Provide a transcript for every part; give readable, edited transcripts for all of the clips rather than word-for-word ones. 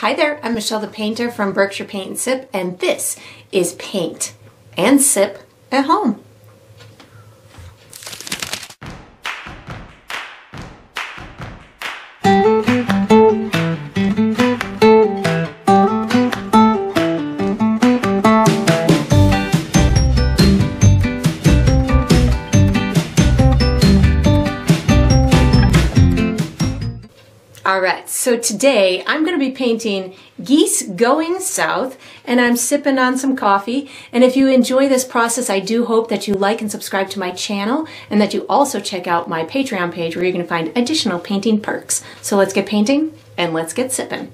Hi there, I'm Michelle the Painter from Berkshire Paint and Sip, and this is Paint and Sip at Home. Alright, so today I'm going to be painting Geese Going South, and I'm sipping on some coffee. And if you enjoy this process, I do hope that you like and subscribe to my channel, and that you also check out my Patreon page where you can find additional painting perks. So let's get painting and let's get sipping.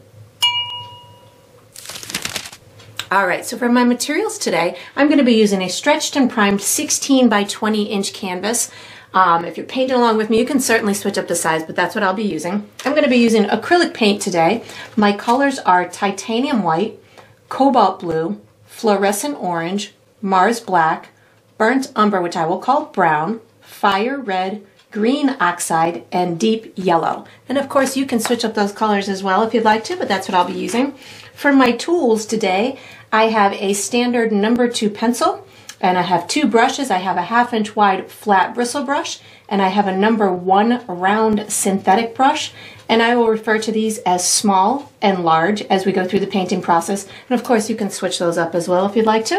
Alright, so for my materials today, I'm going to be using a stretched and primed 16 by 20 inch canvas. If you're painting along with me, you can certainly switch up the size, but that's what I'll be using. I'm going to be using acrylic paint today. My colors are titanium white, cobalt blue, fluorescent orange, Mars black, burnt umber, which I will call brown, fire red, green oxide, and deep yellow. And of course, you can switch up those colors as well if you'd like to, but that's what I'll be using. For my tools today, I have a standard number 2 pencil. And I have 2 brushes. I have a 1/2 inch wide flat bristle brush, and I have a number 1 round synthetic brush. And I will refer to these as small and large as we go through the painting process. And of course, you can switch those up as well if you'd like to.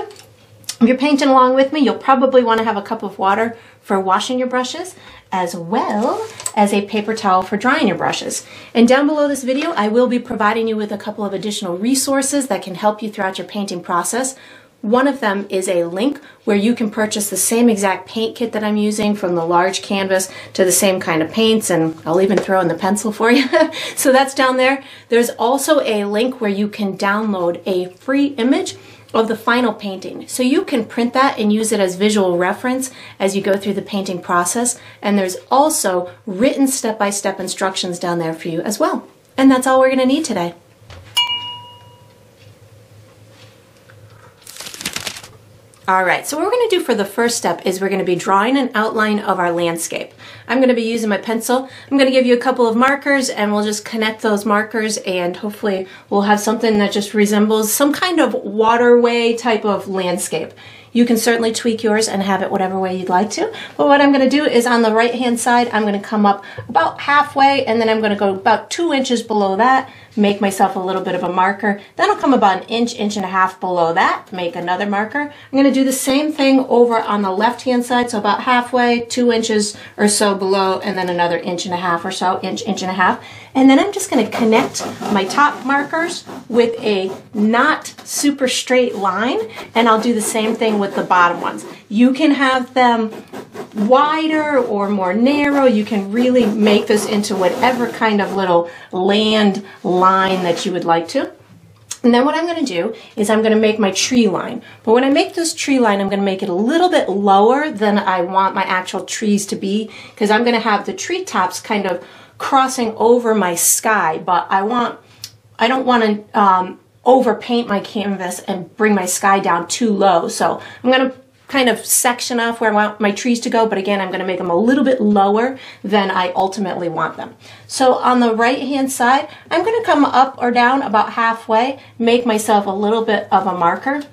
If you're painting along with me, you'll probably want to have a cup of water for washing your brushes, as well as a paper towel for drying your brushes. And down below this video, I will be providing you with a couple of additional resources that can help you throughout your painting process. One of them is a link where you can purchase the same exact paint kit that I'm using, from the large canvas to the same kind of paints, and I'll even throw in the pencil for you. So that's down there. There's also a link where you can download a free image of the final painting. So you can print that and use it as visual reference as you go through the painting process. And there's also written step-by-step instructions down there for you as well. And that's all we're going to need today. Alright, so what we're going to do for the first step is we're going to be drawing an outline of our landscape. I'm going to be using my pencil. I'm going to give you a couple of markers, and we'll just connect those markers, and hopefully we'll have something that just resembles some kind of waterway type of landscape. You can certainly tweak yours and have it whatever way you'd like to. But what I'm going to do is on the right hand side, I'm going to come up about halfway, and then I'm going to go about 2 inches below that, make myself a little bit of a marker. Then I'll come about 1 inch, 1.5 inches below that, make another marker. I'm going to do the same thing over on the left hand side, so about halfway, 2 inches or so below, and then another 1.5 inches or so, inch, 1.5 inches. And then I'm just going to connect my top markers with a not super straight line, and I'll do the same thing with the bottom ones. You can have them wider or more narrow. You can really make this into whatever kind of little land line that you would like to. And then what I'm going to do is I'm going to make my tree line. But when I make this tree line, I'm going to make it a little bit lower than I want my actual trees to be, because I'm going to have the treetops kind of crossing over my sky, but I don't want to overpaint my canvas and bring my sky down too low. So I'm going to kind of section off where I want my trees to go, but again, I'm going to make them a little bit lower than I ultimately want them. So on the right hand side, I'm going to come up or down about halfway, make myself a little bit of a marker.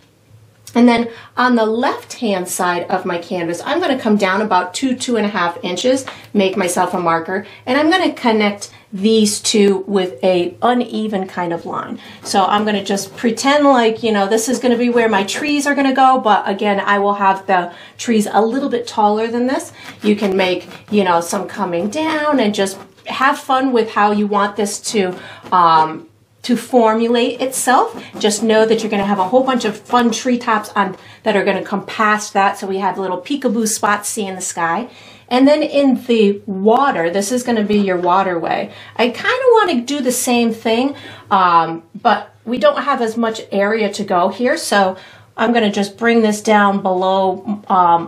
And then on the left hand side of my canvas, I'm going to come down about 2.5 inches, make myself a marker, and I'm going to connect these two with a uneven kind of line. So I'm going to just pretend like, you know, this is going to be where my trees are going to go, but again, I will have the trees a little bit taller than this. You can make, you know, some coming down, and just have fun with how you want this to formulate itself. Just know that you're going to have a whole bunch of fun treetops on that are going to come past that, so we have little peekaboo spots seeing the sky. And then in the water, this is going to be your waterway. I kind of want to do the same thing, but we don't have as much area to go here, so I'm going to just bring this down below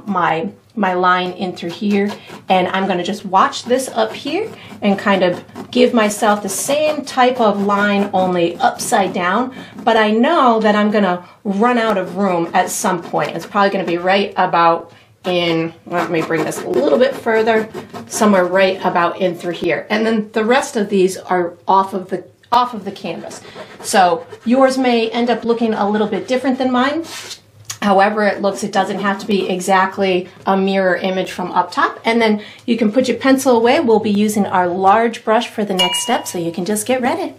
my line in through here, and I'm going to just watch this up here and kind of give myself the same type of line, only upside down. But I know that I'm going to run out of room at some point. It's probably going to be right about in, let me bring this a little bit further, somewhere right about in through here. And then the rest of these are off of the off of the canvas. So yours may end up looking a little bit different than mine. However it looks, it doesn't have to be exactly a mirror image from up top. And then you can put your pencil away. We'll be using our large brush for the next step, so you can just get ready.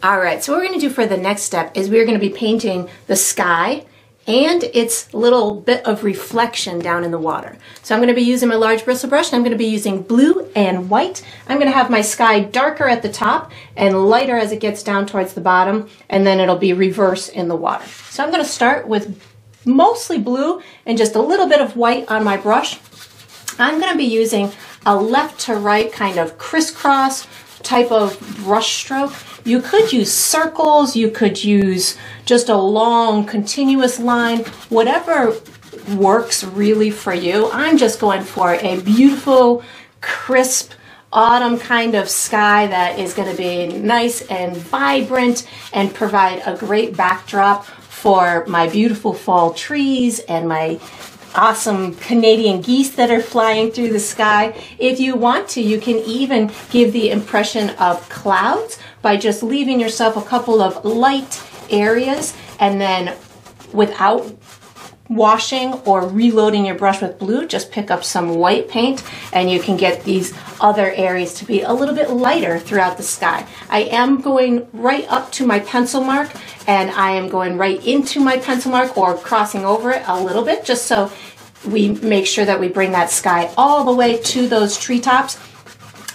All right, so what we're going to do for the next step is we're going to be painting the sky and its little bit of reflection down in the water. So I'm going to be using my large bristle brush, and I'm going to be using blue and white. I'm going to have my sky darker at the top and lighter as it gets down towards the bottom, and then it'll be reverse in the water. So I'm going to start with mostly blue and just a little bit of white on my brush. I'm going to be using a left to right kind of crisscross type of brush stroke. You could use circles, you could use just a long continuous line, whatever works really for you. I'm just going for a beautiful, crisp, autumn kind of sky that is going to be nice and vibrant and provide a great backdrop for my beautiful fall trees and my awesome Canadian geese that are flying through the sky. If you want to, you can even give the impression of clouds by just leaving yourself a couple of light areas, and then without washing or reloading your brush with blue, just pick up some white paint and you can get these other areas to be a little bit lighter throughout the sky. I am going right up to my pencil mark, and I am going right into my pencil mark or crossing over it a little bit, just so we make sure that we bring that sky all the way to those treetops.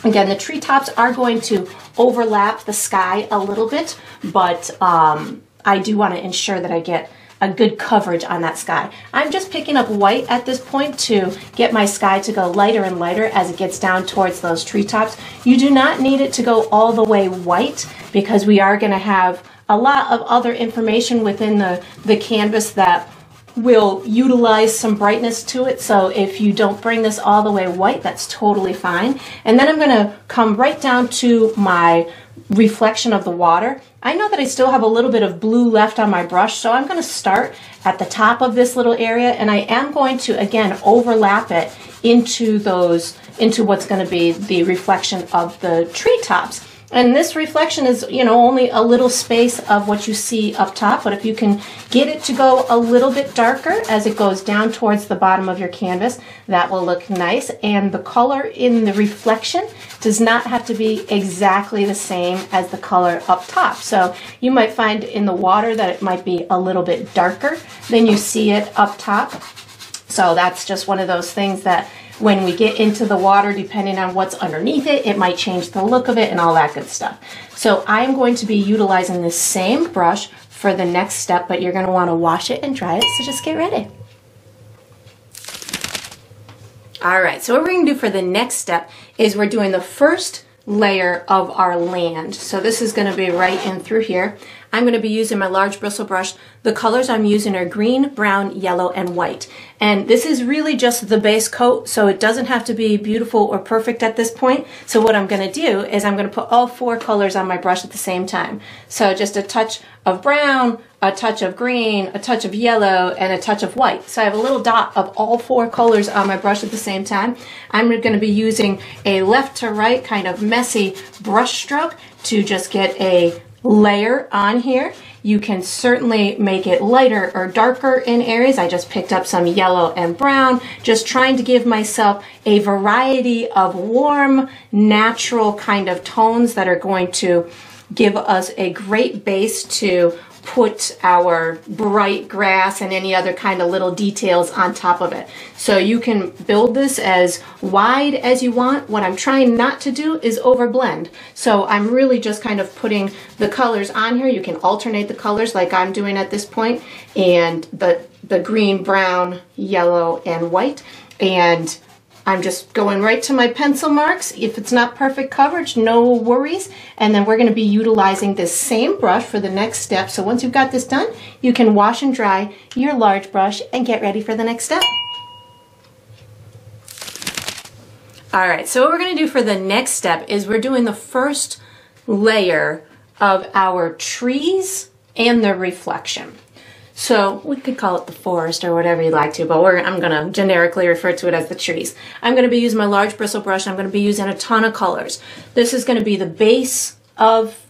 Again, the treetops are going to overlap the sky a little bit, but I do want to ensure that I get a good coverage on that sky. I'm just picking up white at this point to get my sky to go lighter and lighter as it gets down towards those treetops. You do not need it to go all the way white, because we are going to have a lot of other information within the canvas that will utilize some brightness to it. So if you don't bring this all the way white, that's totally fine. And then I'm going to come right down to my reflection of the water. I know that I still have a little bit of blue left on my brush, so I'm going to start at the top of this little area, and I am going to again overlap it into what's going to be the reflection of the treetops. And this reflection is, only a little space of what you see up top, but if you can get it to go a little bit darker as it goes down towards the bottom of your canvas, that will look nice. And the color in the reflection does not have to be exactly the same as the color up top. So you might find in the water that it might be a little bit darker than you see it up top. So that's just one of those things that when we get into the water, depending on what's underneath it, it might change the look of it and all that good stuff. So I'm going to be utilizing this same brush for the next step, but you're going to want to wash it and dry it, so just get ready. All right, so what we're going to do for the next step is we're doing the first layer of our land. So this is going to be right in through here. I'm going to be using my large bristle brush. The colors I'm using are green, brown, yellow, and white. And this is really just the base coat, so it doesn't have to be beautiful or perfect at this point. So what I'm going to do is I'm going to put all four colors on my brush at the same time. So just a touch of brown, a touch of green, a touch of yellow, and a touch of white. So I have a little dot of all four colors on my brush at the same time. I'm going to be using a left to right kind of messy brush stroke to just get a layer on here. You can certainly make it lighter or darker in areas. I just picked up some yellow and brown, just trying to give myself a variety of warm, natural kind of tones that are going to give us a great base to put our bright grass and any other kind of little details on top of it. So you can build this as wide as you want. What I'm trying not to do is overblend. So I'm really just kind of putting the colors on here. You can alternate the colors like I'm doing at this point, and the green, brown, yellow, and white. And I'm just going right to my pencil marks. If it's not perfect coverage, no worries. And then we're going to be utilizing this same brush for the next step. So once you've got this done, you can wash and dry your large brush and get ready for the next step. All right, so what we're going to do for the next step is we're doing the first layer of our trees and the reflection. So we could call it the forest or whatever you'd like to, but I'm going to generically refer to it as the trees. I'm going to be using my large bristle brush. I'm going to be using a ton of colors. This is going to be the base of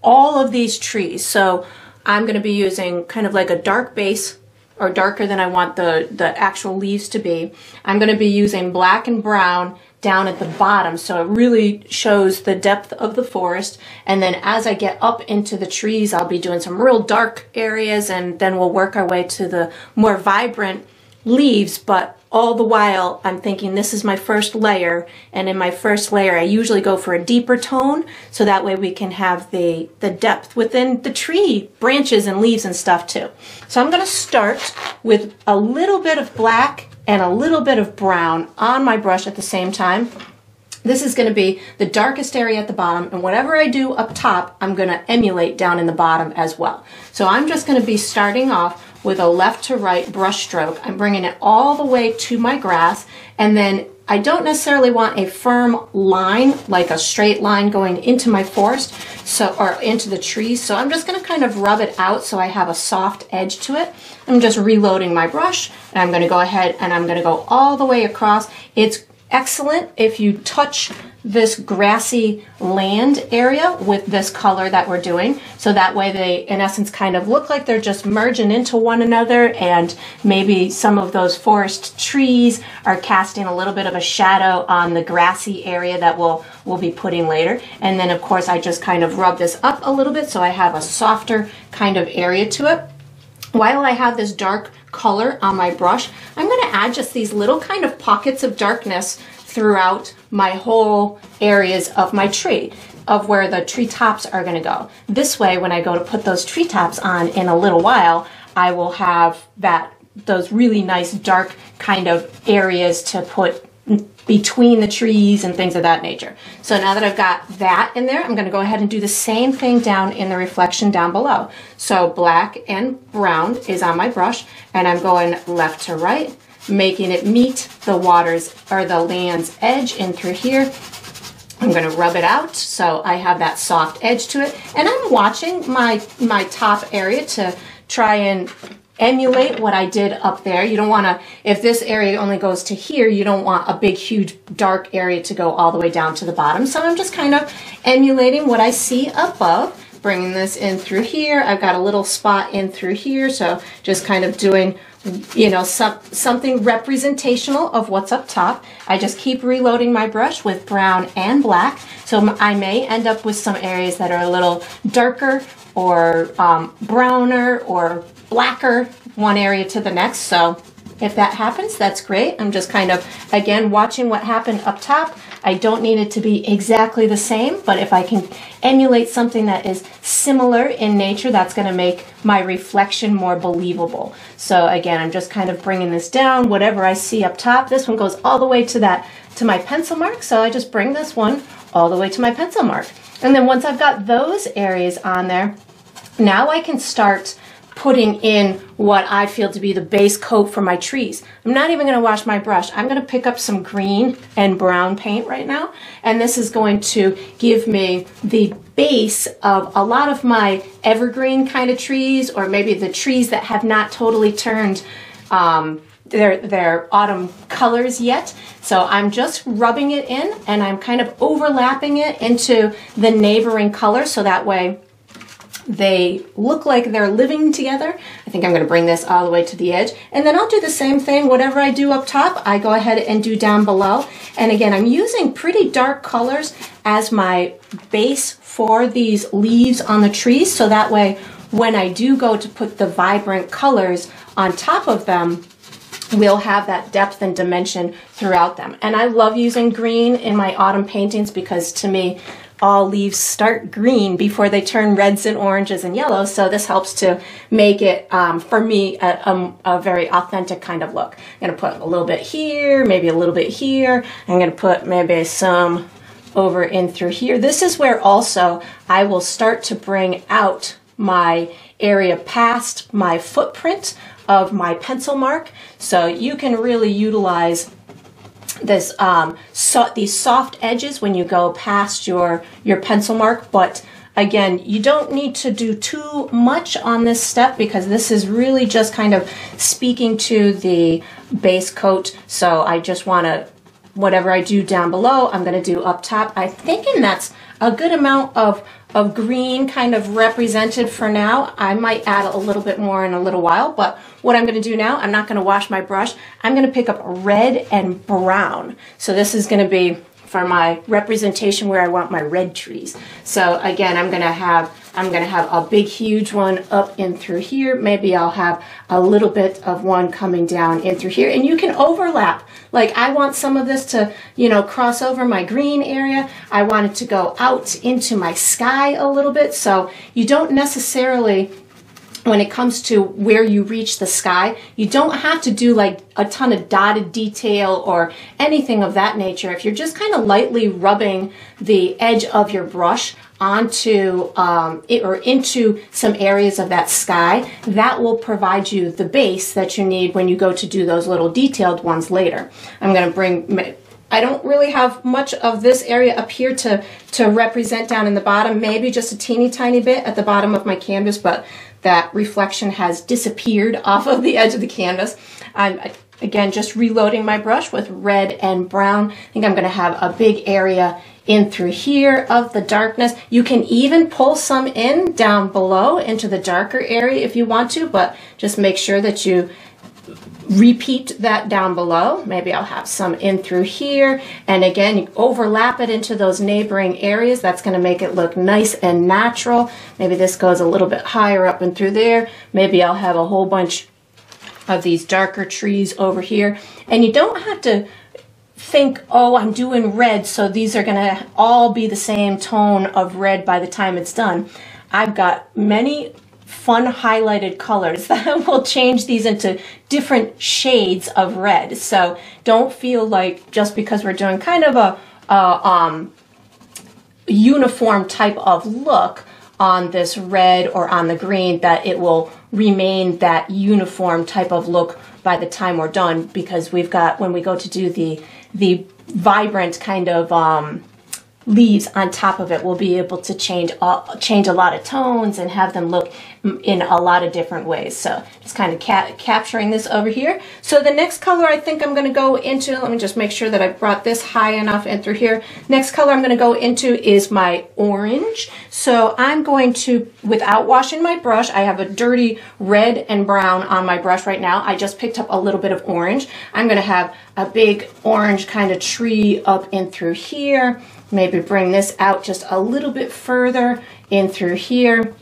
all of these trees. So I'm going to be using kind of like a dark base, or darker than I want the actual leaves to be. I'm going to be using black and brown down at the bottom, so it really shows the depth of the forest. And then as I get up into the trees, I'll be doing some real dark areas, and then we'll work our way to the more vibrant leaves. But all the while, I'm thinking this is my first layer, and in my first layer, I usually go for a deeper tone, so that way we can have the depth within the tree branches and leaves and stuff too. So I'm going to start with a little bit of black and a little bit of brown on my brush at the same time. This is going to be the darkest area at the bottom, and whatever I do up top, I'm going to emulate down in the bottom as well. So I'm just going to be starting off with a left to right brush stroke. I'm bringing it all the way to my grass, and then I don't necessarily want a firm line, like a straight line going into my forest, or into the trees. So I'm just going to kind of rub it out so I have a soft edge to it. I'm just reloading my brush, and I'm going to go ahead and I'm going to go all the way across. It's excellent if you touch this grassy land area with this color that we're doing, so that way they in essence kind of look like they're just merging into one another, and maybe some of those forest trees are casting a little bit of a shadow on the grassy area that we'll be putting later. And then of course I just kind of rub this up a little bit so I have a softer kind of area to it. While I have this dark color on my brush, I'm going to add just these little kind of pockets of darkness throughout my whole areas of my tree, of where the tree tops are going to go. This way, when I go to put those tree tops on in a little while, I will have those really nice dark kind of areas to put between the trees and things of that nature. So now that I've got that in there, I'm going to go ahead and do the same thing down in the reflection down below. So black and brown is on my brush, and I'm going left to right, making it meet the water's or the land's edge in through here. I'm going to rub it out so I have that soft edge to it, and I'm watching my top area to try and emulate what I did up there. You don't want to, if this area only goes to here, you don't want a big huge dark area to go all the way down to the bottom. So I'm just kind of emulating what I see above, bringing this in through here. I've got a little spot in through here, so just kind of doing, you know, something representational of what's up top. I just keep reloading my brush with brown and black, so I may end up with some areas that are a little darker or browner or blacker one area to the next. So if that happens, that's great. I'm just kind of, again, watching what happened up top. I don't need it to be exactly the same, but if I can emulate something that is similar in nature, that's going to make my reflection more believable. So again, I'm just kind of bringing this down, whatever I see up top. This one goes all the way to my pencil mark, so I just bring this one all the way to my pencil mark. And then once I've got those areas on there, now I can start putting in what I feel to be the base coat for my trees. I'm not even going to wash my brush. I'm going to pick up some green and brown paint right now, and this is going to give me the base of a lot of my evergreen kind of trees, or maybe the trees that have not totally turned their autumn colors yet. So I'm just rubbing it in, and I'm kind of overlapping it into the neighboring color, so that way they look like they're living together. I think I'm going to bring this all the way to the edge, and then I'll do the same thing. Whatever I do up top, I go ahead and do down below. And again, I'm using pretty dark colors as my base for these leaves on the trees, so that way when I do go to put the vibrant colors on top of them, we'll have that depth and dimension throughout them. And I love using green in my autumn paintings, because to me, all leaves start green before they turn reds and oranges and yellows. So this helps to make it, for me, a very authentic kind of look. I'm going to put a little bit here, maybe a little bit here. I'm going to put maybe some over in through here. This is where also I will start to bring out my area past my footprint of my pencil mark. So you can really utilize these soft edges when you go past your pencil mark, but Again, you don't need to do too much on this step because this is really just kind of speaking to the base coat. So I just want to, whatever I do down below, I'm going to do up top. I'm thinking that's a good amount of green kind of represented for now. I might add a little bit more in a little while, but what I'm going to do now, I'm not going to wash my brush. I'm going to pick up red and brown. So this is going to be for my representation where I want my red trees. So again, I'm going to have a big huge one up in through here. Maybe I'll have a little bit of one coming down in through here, and you can overlap. Like I want some of this to, you know, cross over my green area. I want it to go out into my sky a little bit. So you don't necessarily, when it comes to where you reach the sky, you don't have to do like a ton of dotted detail or anything of that nature. If you're just kind of lightly rubbing the edge of your brush onto it or into some areas of that sky, that will provide you the base that you need when you go to do those little detailed ones later. I'm going to bring, I don't really have much of this area up here to represent down in the bottom, maybe just a teeny tiny bit at the bottom of my canvas, but that reflection has disappeared off of the edge of the canvas. I'm, again, just reloading my brush with red and brown. I think I'm going to have a big area in through here of the darkness. You can even pull some in down below into the darker area if you want to, but just make sure that you repeat that down below. Maybe I'll have some in through here, and again, you overlap it into those neighboring areas. That's going to make it look nice and natural. Maybe this goes a little bit higher up and through there. Maybe I'll have a whole bunch of these darker trees over here, and you don't have to think, oh, I'm doing red, so these are going to all be the same tone of red by the time it's done. I've got many fun highlighted colors that will change these into different shades of red. So don't feel like just because we're doing kind of a uniform type of look on this red or on the green that it will remain that uniform type of look by the time we're done, because we've got, when we go to do the vibrant kind of leaves on top of it, we'll be able to change a lot of tones and have them look in a lot of different ways. So just kind of capturing this over here. So the next color I think I'm going to go into, let me just make sure that I brought this high enough in through here. Next color I'm going to go into is my orange. So I'm going to, without washing my brush, I have a dirty red and brown on my brush right now. I just picked up a little bit of orange. I'm going to have a big orange kind of tree up in through here. Maybe bring this out just a little bit further in through here.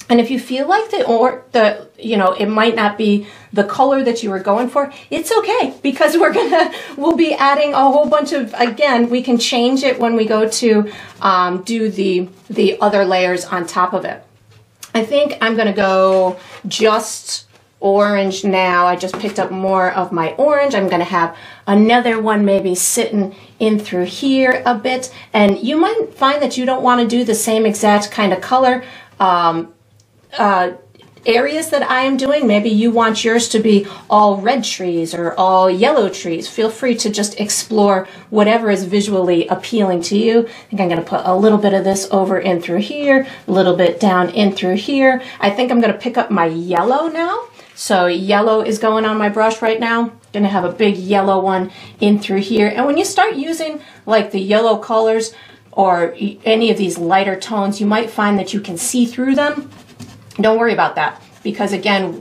And if you feel like it might not be the color that you were going for, it's okay, because we'll be adding a whole bunch of, again, we can change it when we go to do the other layers on top of it. I think I'm gonna go just orange now. I just picked up more of my orange. I'm going to have another one maybe sitting in through here a bit, and you might find that you don't want to do the same exact kind of color areas that I am doing. Maybe you want yours to be all red trees or all yellow trees. Feel free to just explore whatever is visually appealing to you. I think I'm going to put a little bit of this over in through here, a little bit down in through here. I think I'm going to pick up my yellow now. So yellow is going on my brush right now. Gonna have a big yellow one in through here. And when you start using like the yellow colors or any of these lighter tones, you might find that you can see through them. Don't worry about that, because again,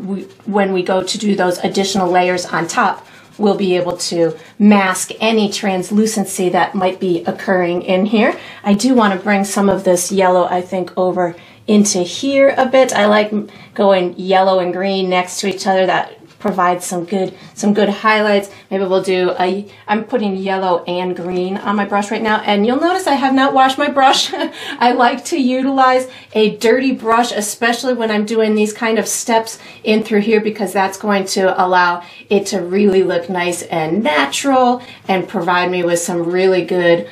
when we go to do those additional layers on top, we'll be able to mask any translucency that might be occurring in here. I do want to bring some of this yellow, I think, over into here a bit. I like going yellow and green next to each other. That provides some good highlights. Maybe we'll do I'm putting yellow and green on my brush right now, and you'll notice I have not washed my brush. I like to utilize a dirty brush, especially when I'm doing these kind of steps in through here, because that's going to allow it to really look nice and natural and provide me with some really good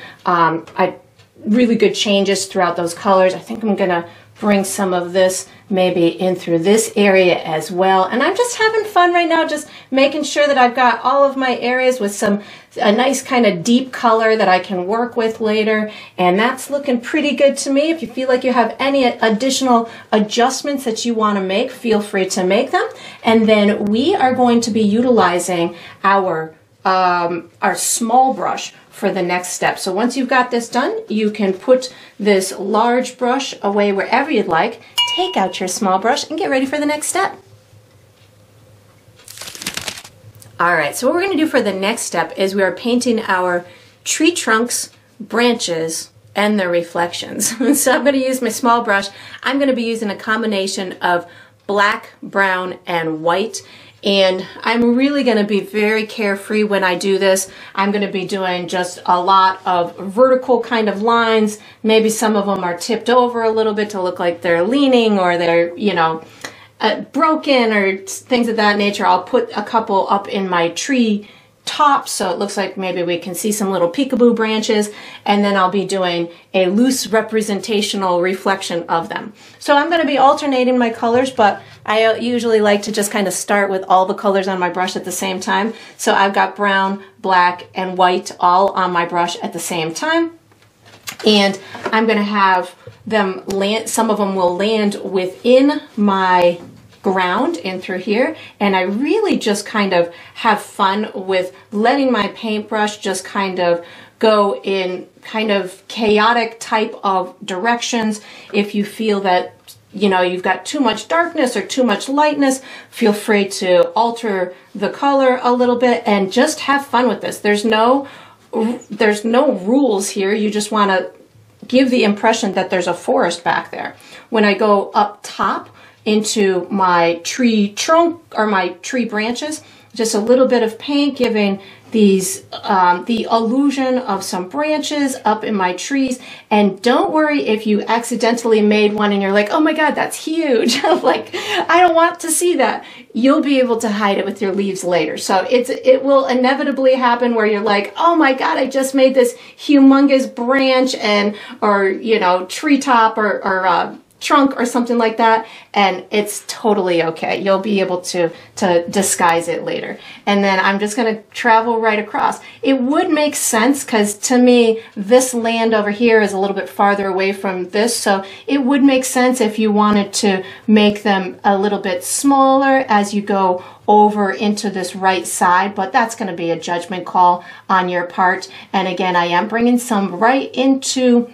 really good changes throughout those colors. I think I'm gonna bring some of this maybe in through this area as well. And I'm just having fun right now, just making sure that I've got all of my areas with a nice kind of deep color that I can work with later. And that's looking pretty good to me. If you feel like you have any additional adjustments that you want to make, feel free to make them. And then we are going to be utilizing our small brush for the next step. So once you've got this done, you can put this large brush away wherever you'd like, take out your small brush, and get ready for the next step. All right, so what we're going to do for the next step is we are painting our tree trunks, branches, and their reflections. So I'm going to use my small brush. I'm going to be using a combination of black, brown, and white. And I'm really going to be very carefree when I do this. I'm going to be doing just a lot of vertical kind of lines. Maybe some of them are tipped over a little bit to look like they're leaning, or they're, you know, broken, or things of that nature. I'll put a couple up in my tree top so it looks like maybe we can see some little peekaboo branches, and then I'll be doing a loose representational reflection of them. So I'm going to be alternating my colors, but I usually like to just kind of start with all the colors on my brush at the same time. So I've got brown, black, and white all on my brush at the same time. And I'm going to have them land, some of them will land within my ground in through here, and I really just kind of have fun with letting my paintbrush just kind of go in kind of chaotic type of directions. If you feel that, you know, you've got too much darkness or too much lightness, feel free to alter the color a little bit and just have fun with this. There's no rules here. You just want to give the impression that there's a forest back there. When I go up top into my tree trunk or my tree branches, just a little bit of paint giving these the illusion of some branches up in my trees. And don't worry if you accidentally made one and you're like, oh my god, that's huge. Like, I don't want to see that. You'll be able to hide it with your leaves later. So it will inevitably happen where you're like, oh my god, I just made this humongous branch and, or, you know, treetop or trunk or something like that, and it's totally okay. You'll be able to disguise it later. And then I'm just going to travel right across. It would make sense because to me this land over here is a little bit farther away from this, so it would make sense if you wanted to make them a little bit smaller as you go over into this right side, but that's going to be a judgment call on your part. And again, I am bringing some right into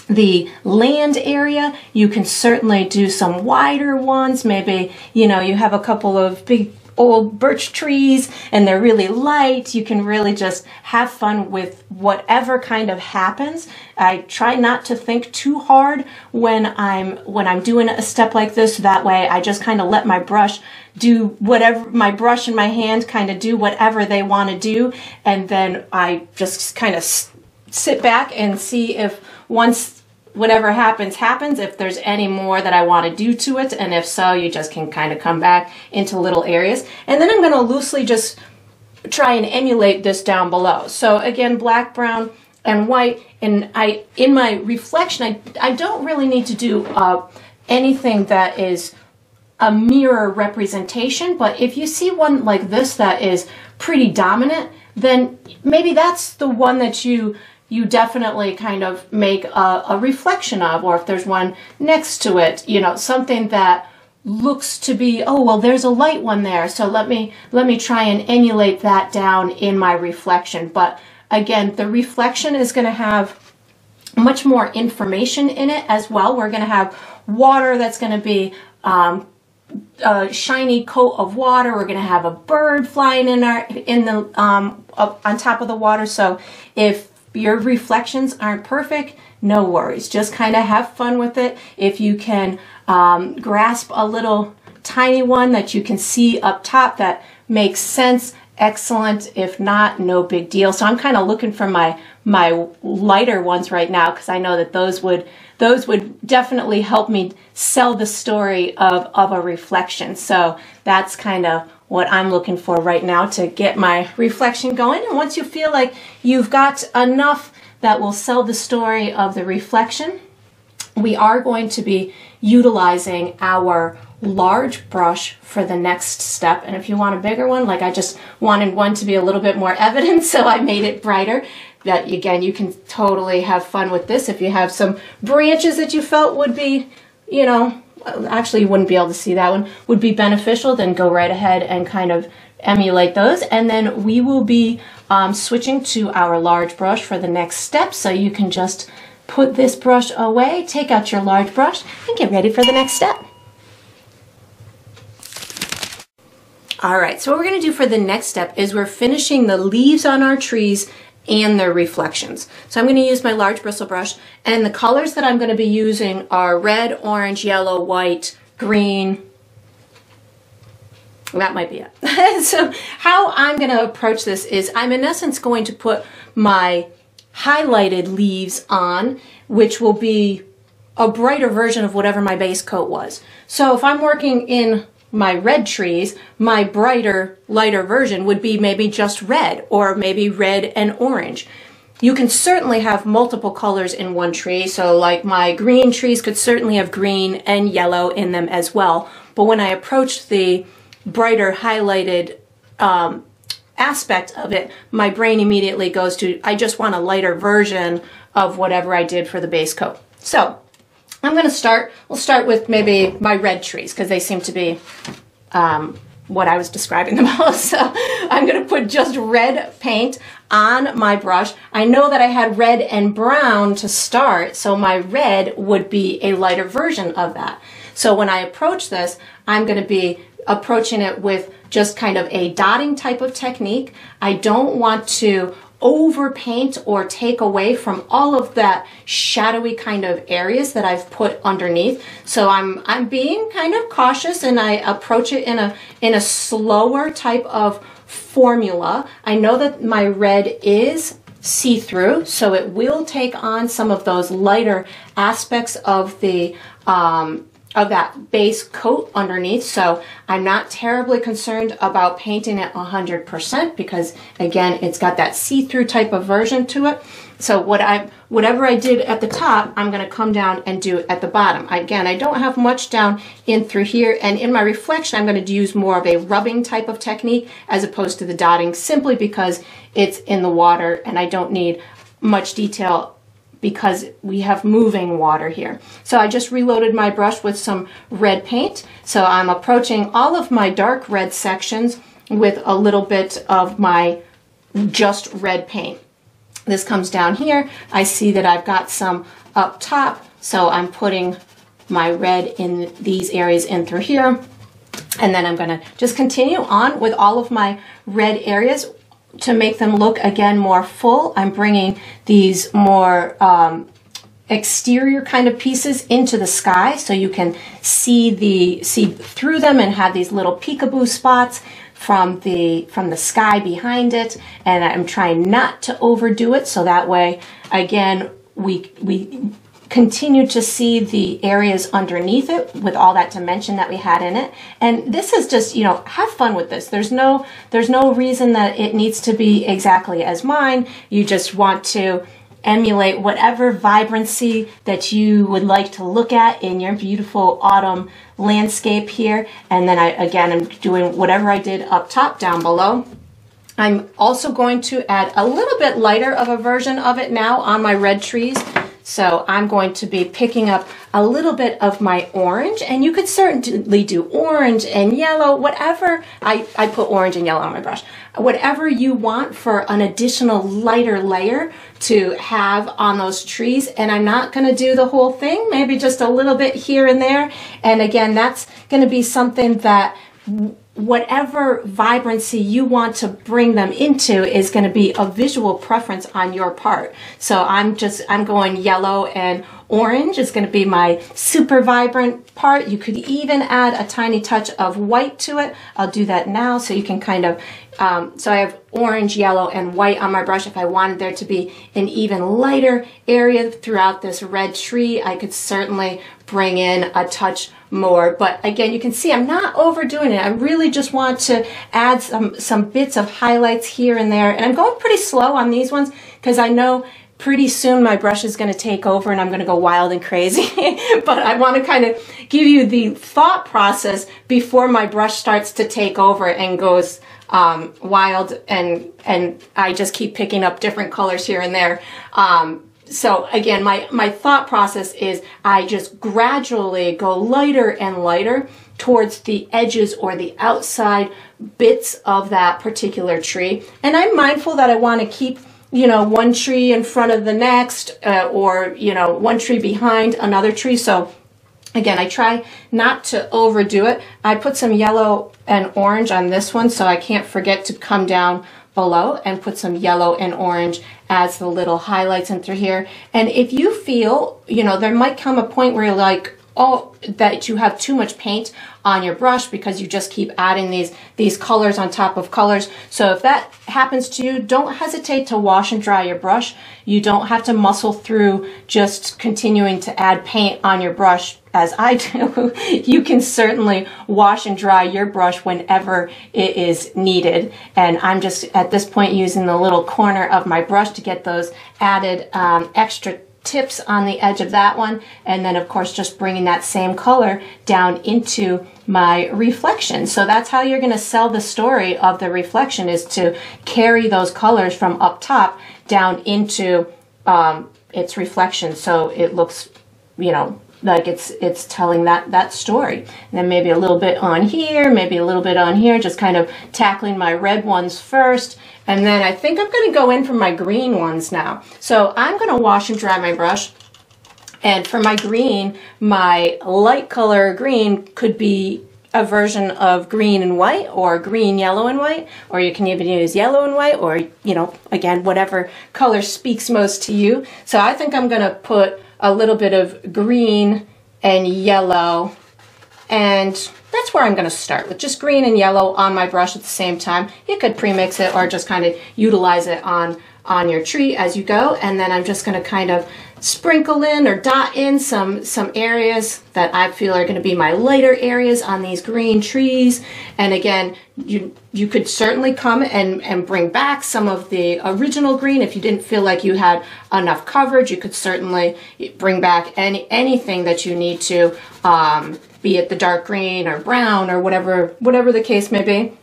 the land area. You can certainly do some wider ones. Maybe, you know, you have a couple of big old birch trees and they're really light. You can really just have fun with whatever kind of happens. I try not to think too hard when I'm doing a step like this. That way I just kind of let my brush do whatever, my brush and my hand kind of do whatever they want to do, and then I just kind of sit back and see if once whatever happens, if there's any more that I want to do to it, and if so, you just can kind of come back into little areas. And then I'm going to loosely just try and emulate this down below. So again, black, brown, and white, and in my reflection, I don't really need to do anything that is a mirror representation, but if you see one like this that is pretty dominant, then maybe that's the one that you definitely kind of make a reflection of, or if there's one next to it, you know, something that looks to be, oh, well, there's a light one there, so let me try and emulate that down in my reflection. But again, the reflection is going to have much more information in it as well. We're going to have water that's going to be a shiny coat of water. We're going to have a bird flying up on top of the water. So if your reflections aren't perfect, no worries. Just kind of have fun with it. If you can grasp a little tiny one that you can see up top that makes sense, excellent. If not, no big deal. So I'm kind of looking for my lighter ones right now, because I know that those would definitely help me sell the story of a reflection. So that's kind of what I'm looking for right now to get my reflection going. And once you feel like you've got enough that will sell the story of the reflection, we are going to be utilizing our large brush for the next step. And if you want a bigger one, like I just wanted one to be a little bit more evident, so I made it brighter. That again, you can totally have fun with this. If you have some branches that you felt would be, you know, actually you wouldn't be able to see that one, would be beneficial, then go right ahead and kind of emulate those. And then we will be switching to our large brush for the next step. So you can just put this brush away, take out your large brush, and get ready for the next step. All right, so what we're gonna do for the next step is we're finishing the leaves on our trees and their reflections. So I'm gonna use my large bristle brush, and the colors that I'm gonna be using are red, orange, yellow, white, green. That might be it. So how I'm gonna approach this is I'm in essence going to put my highlighted leaves on, which will be a brighter version of whatever my base coat was. So if I'm working in my red trees, my brighter, lighter version would be maybe just red, or maybe red and orange. You can certainly have multiple colors in one tree, so like my green trees could certainly have green and yellow in them as well. But when I approach the brighter highlighted aspect of it, my brain immediately goes to, I just want a lighter version of whatever I did for the base coat. So I'm going to start, we'll start with maybe my red trees because they seem to be what I was describing the most. So I'm going to put just red paint on my brush. I know that I had red and brown to start, so my red would be a lighter version of that. So when I approach this, I'm going to be approaching it with just kind of a dotting type of technique. I don't want to overpaint or take away from all of that shadowy kind of areas that I've put underneath. So I'm being kind of cautious, and I approach it in a slower type of formula. I know that my red is see-through, so it will take on some of those lighter aspects of the of that base coat underneath. So I'm not terribly concerned about painting it 100% because again, it's got that see-through type of version to it. So whatever I did at the top, I'm going to come down and do at the bottom. Again, I don't have much down in through here, and in my reflection, I'm going to use more of a rubbing type of technique as opposed to the dotting, simply because it's in the water and I don't need much detail because we have moving water here. So I just reloaded my brush with some red paint. So I'm approaching all of my dark red sections with a little bit of my just red paint. This comes down here. I see that I've got some up top, so I'm putting my red in these areas in through here. And then I'm gonna just continue on with all of my red areas. To make them look again more full, I'm bringing these more exterior kind of pieces into the sky, so you can see through them and have these little peekaboo spots from the sky behind it. And I'm trying not to overdo it, so that way again we continue to see the areas underneath it with all that dimension that we had in it. And this is just, you know, have fun with this. There's no reason that it needs to be exactly as mine. You just want to emulate whatever vibrancy that you would like to look at in your beautiful autumn landscape here. And then I'm doing whatever I did up top down below. I'm also going to add a little bit lighter of a version of it now on my red trees. So I'm going to be picking up a little bit of my orange, and you could certainly do orange and yellow, whatever. I put orange and yellow on my brush. Whatever you want for an additional lighter layer to have on those trees. And I'm not going to do the whole thing, maybe just a little bit here and there. And again, that's going to be something that whatever vibrancy you want to bring them into is going to be a visual preference on your part. So I'm going yellow and orange is going to be my super vibrant part. You could even add a tiny touch of white to it. I'll do that now so you can kind of, so I have orange, yellow, and white on my brush. If I wanted there to be an even lighter area throughout this red tree, I could certainly bring in a touch more. But again, you can see I'm not overdoing it. I really just want to add some bits of highlights here and there. And I'm going pretty slow on these ones because I know pretty soon my brush is going to take over and I'm going to go wild and crazy. But I want to kind of give you the thought process before my brush starts to take over and goes wild, and I just keep picking up different colors here and there. So again, my thought process is I just gradually go lighter and lighter towards the edges or the outside bits of that particular tree. And I'm mindful that I want to keep, you know, one tree in front of the next, or, you know, one tree behind another tree. So again, I try not to overdo it. I put some yellow and orange on this one, so I can't forget to come down below and put some yellow and orange as the little highlights in through here. And if you feel, you know, there might come a point where you're like, oh, that you have too much paint on your brush because you just keep adding these colors on top of colors. So if that happens to you, don't hesitate to wash and dry your brush. You don't have to muscle through just continuing to add paint on your brush as I do. You can certainly wash and dry your brush whenever it is needed. And I'm just at this point using the little corner of my brush to get those added extra tips on the edge of that one, and then of course just bringing that same color down into my reflection. So that's how you're going to sell the story of the reflection, is to carry those colors from up top down into its reflection, so it looks, you know, like it's telling that story. And then maybe a little bit on here, maybe a little bit on here, just kind of tackling my red ones first. And then I think I'm going to go in for my green ones now. So I'm going to wash and dry my brush. And for my green, my light color green could be a version of green and white, or green, yellow, and white, or you can even use yellow and white, or, you know, again, whatever color speaks most to you. So I think I'm going to put a little bit of green and yellow, and that's where I'm going to start, with just green and yellow on my brush at the same time. You could pre-mix it or just kind of utilize it on your tree as you go. And then I'm just going to kind of sprinkle in or dot in some areas that I feel are going to be my lighter areas on these green trees. And again, you could certainly come and bring back some of the original green. If you didn't feel like you had enough coverage, you could certainly bring back anything that you need to, be it the dark green or brown or whatever the case may be.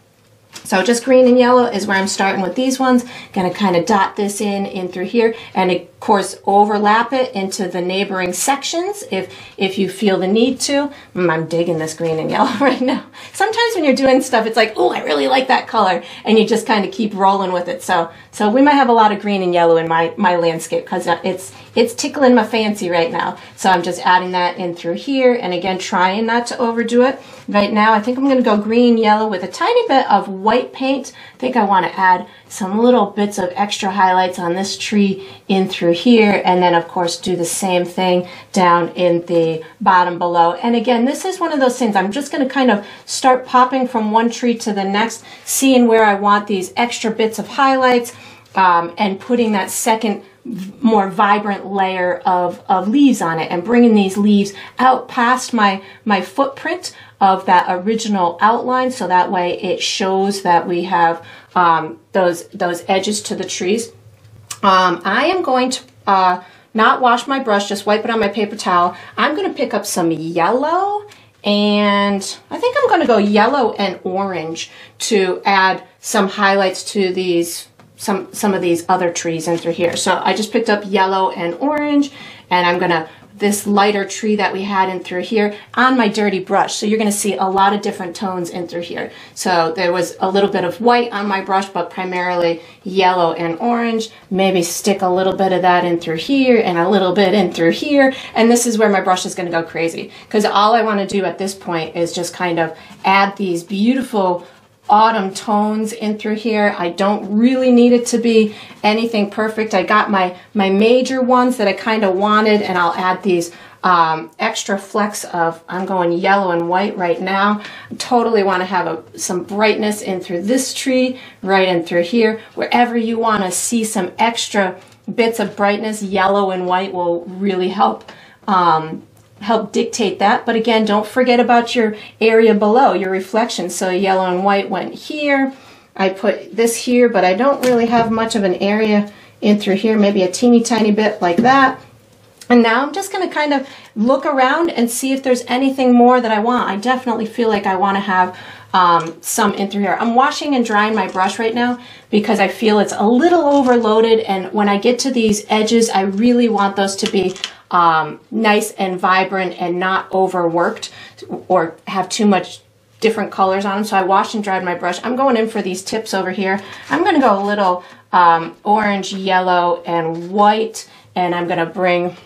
So just green and yellow is where I'm starting with these ones. Gonna kind of dot this in through here, and of course overlap it into the neighboring sections if you feel the need to. I'm digging this green and yellow right now. Sometimes when you're doing stuff, it's like, oh, I really like that color, and you just kind of keep rolling with it. So we might have a lot of green and yellow in my landscape, because it's tickling my fancy right now. So I'm just adding that in through here, and again, trying not to overdo it. Right now, I think I'm going to go green, yellow with a tiny bit of white paint. I think I want to add some little bits of extra highlights on this tree in through here, and then of course do the same thing down in the bottom below. And again, this is one of those things, I'm just going to kind of start popping from one tree to the next, seeing where I want these extra bits of highlights, and putting that second more vibrant layer of leaves on it, and bringing these leaves out past my footprint of that original outline, so that way it shows that we have those edges to the trees. I am going to not wash my brush, just wipe it on my paper towel. I'm going to pick up some yellow, and I think I'm going to go yellow and orange to add some highlights to these some of these other trees in through here. So I just picked up yellow and orange, and I'm gonna, this lighter tree that we had in through here on my dirty brush. So you're gonna see a lot of different tones in through here. So there was a little bit of white on my brush, but primarily yellow and orange. Maybe stick a little bit of that in through here and a little bit in through here. And this is where my brush is gonna go crazy, because all I wanna do at this point is just kind of add these beautiful autumn tones in through here. I don't really need it to be anything perfect. I got my major ones that I kind of wanted, and I'll add these extra flecks of, I'm going yellow and white right now. Totally want to have some brightness in through this tree, right in through here. Wherever you want to see some extra bits of brightness, yellow and white will really help dictate that. But again, don't forget about your area below, your reflection. So yellow and white went here. I put this here, but I don't really have much of an area in through here, maybe a teeny tiny bit like that. And now I'm just going to kind of look around and see if there's anything more that I want. I definitely feel like I want to have some in through here. I'm washing and drying my brush right now because I feel it's a little overloaded, and when I get to these edges, I really want those to be nice and vibrant and not overworked or have too much different colors on them. So I washed and dried my brush. I'm going in for these tips over here. I'm going to go a little orange, yellow, and white, and I'm going to bring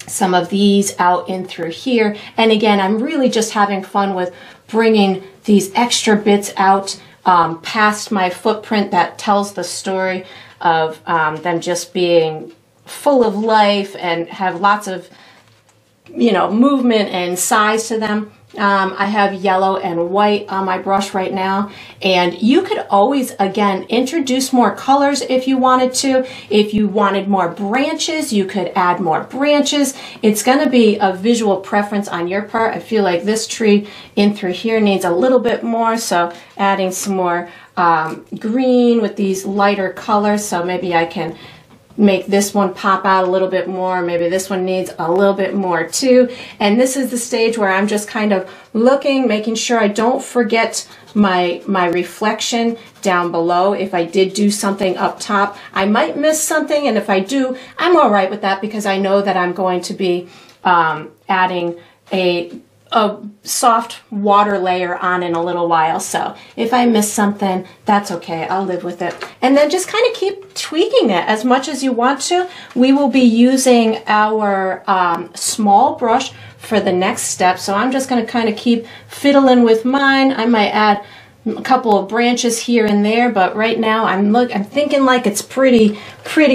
some of these out in through here. And again, I'm really just having fun with bringing these extra bits out past my footprint that tells the story of them just being full of life and have lots of, you know, movement and size to them. I have yellow and white on my brush right now, and you could always, again, introduce more colors if you wanted to. If you wanted more branches, you could add more branches. It's going to be a visual preference on your part. I feel like this tree in through here needs a little bit more, so adding some more green with these lighter colors, so maybe I can make this one pop out a little bit more. Maybe this one needs a little bit more too. And this is the stage where I'm just kind of looking, making sure I don't forget my reflection down below. If I did do something up top, I might miss something, and if I do, I'm all right with that because I know that I'm going to be adding a soft water layer on in a little while. So if I miss something, that's okay. I'll live with it. And then just kind of keep tweaking it as much as you want to. We will be using our small brush for the next step. So I'm just going to kind of keep fiddling with mine. I might add a couple of branches here and there, but right now I'm thinking like it's pretty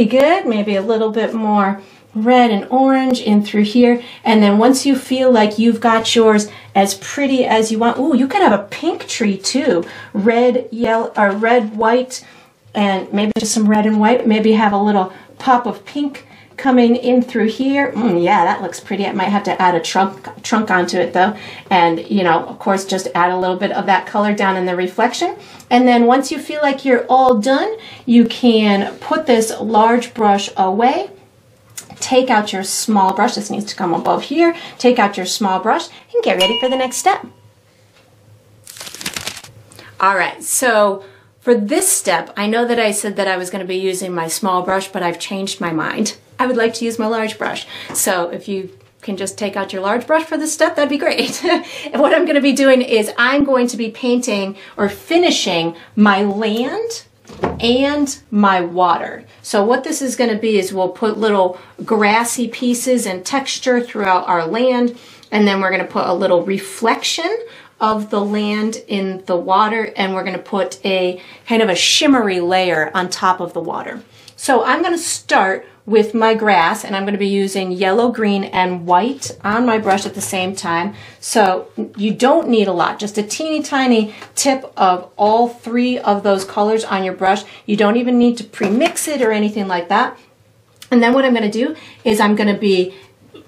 good. Maybe a little bit more red and orange in through here. And then once you feel like you've got yours as pretty as you want, ooh, you could have a pink tree too. Red, yellow, or red, white, and maybe just some red and white. Maybe have a little pop of pink coming in through here. Yeah, that looks pretty. I might have to add a trunk onto it though. And, you know, of course, just add a little bit of that color down in the reflection. And then once you feel like you're all done, you can put this large brush away. Take out your small brush. This needs to come above here. Take out your small brush and get ready for the next step. All right, so for this step, I know that I said that I was going to be using my small brush, but I've changed my mind. I would like to use my large brush. So if you can just take out your large brush for this step, that'd be great. And what I'm going to be doing is I'm going to be painting or finishing my land and my water. So what this is going to be is we'll put little grassy pieces and texture throughout our land, and then we're going to put a little reflection of the land in the water, and we're going to put a kind of a shimmery layer on top of the water. So I'm going to start with my grass, and I'm going to be using yellow, green, and white on my brush at the same time. So you don't need a lot, just a teeny tiny tip of all three of those colors on your brush. You don't even need to pre-mix it or anything like that. And then what I'm going to do is I'm going to be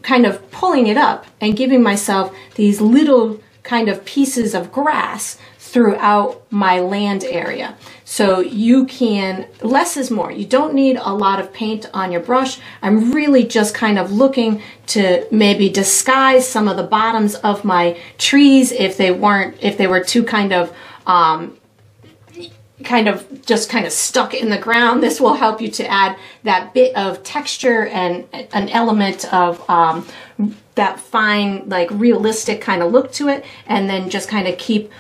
kind of pulling it up and giving myself these little kind of pieces of grass throughout my land area. So you can, less is more. You don't need a lot of paint on your brush. I'm really just kind of looking to maybe disguise some of the bottoms of my trees if they were too kind of stuck in the ground. This will help you to add that bit of texture and an element of that fine, like realistic kind of look to it, and then just kind of keep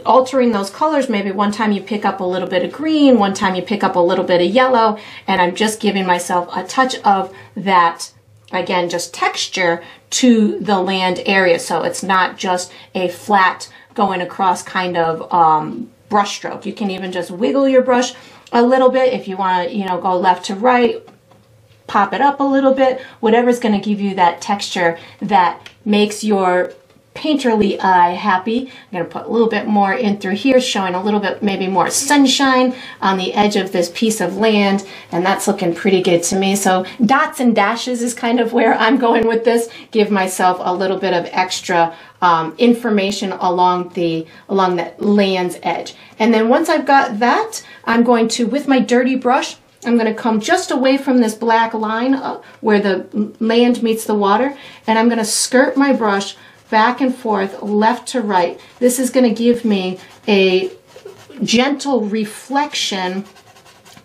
altering those colors. Maybe one time you pick up a little bit of green, one time you pick up a little bit of yellow, and I'm just giving myself a touch of that, again, just texture to the land area. So it's not just a flat going across kind of brush stroke. You can even just wiggle your brush a little bit if you want to, you know, go left to right, pop it up a little bit, whatever's going to give you that texture that makes your painterly eye happy. I'm going to put a little bit more in through here, showing a little bit maybe more sunshine on the edge of this piece of land, and that's looking pretty good to me. So dots and dashes is kind of where I'm going with this. Give myself a little bit of extra information along that land's edge. And then once I've got that, I'm going to, with my dirty brush, I'm going to come just away from this black line where the land meets the water, and I'm going to skirt my brush back and forth, left to right. This is going to give me a gentle reflection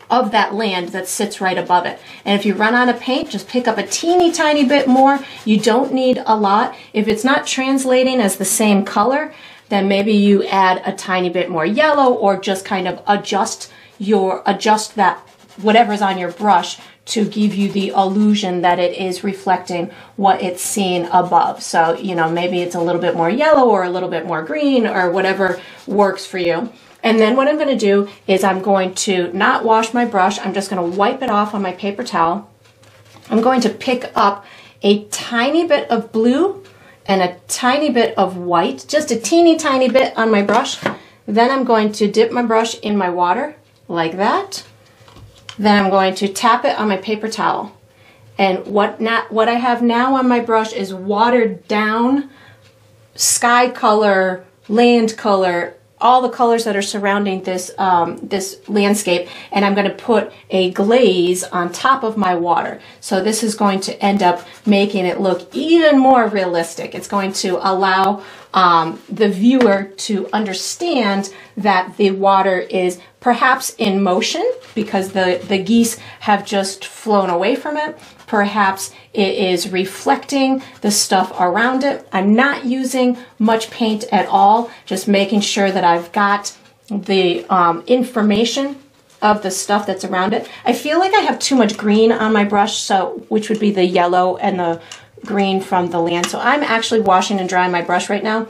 of that land that sits right above it. And if you run out of paint, just pick up a teeny tiny bit more. You don't need a lot. If it's not translating as the same color, then maybe you add a tiny bit more yellow, or just kind of adjust that whatever's on your brush to give you the illusion that it is reflecting what it's seeing above. So, you know, maybe it's a little bit more yellow or a little bit more green or whatever works for you. And then what I'm going to do is I'm going to not wash my brush. I'm just going to wipe it off on my paper towel. I'm going to pick up a tiny bit of blue and a tiny bit of white, just a teeny tiny bit on my brush. Then I'm going to dip my brush in my water like that. Then I'm going to tap it on my paper towel. And what I have now on my brush is watered down sky color, land color, all the colors that are surrounding this this landscape, and I'm going to put a glaze on top of my water. So this is going to end up making it look even more realistic. It's going to allow the viewer to understand that the water is perhaps in motion because the geese have just flown away from it. Perhaps it is reflecting the stuff around it. I'm not using much paint at all, just making sure that I've got the information of the stuff that's around it. I feel like I have too much green on my brush, so which would be the yellow and the green from the land. So I'm actually washing and drying my brush right now.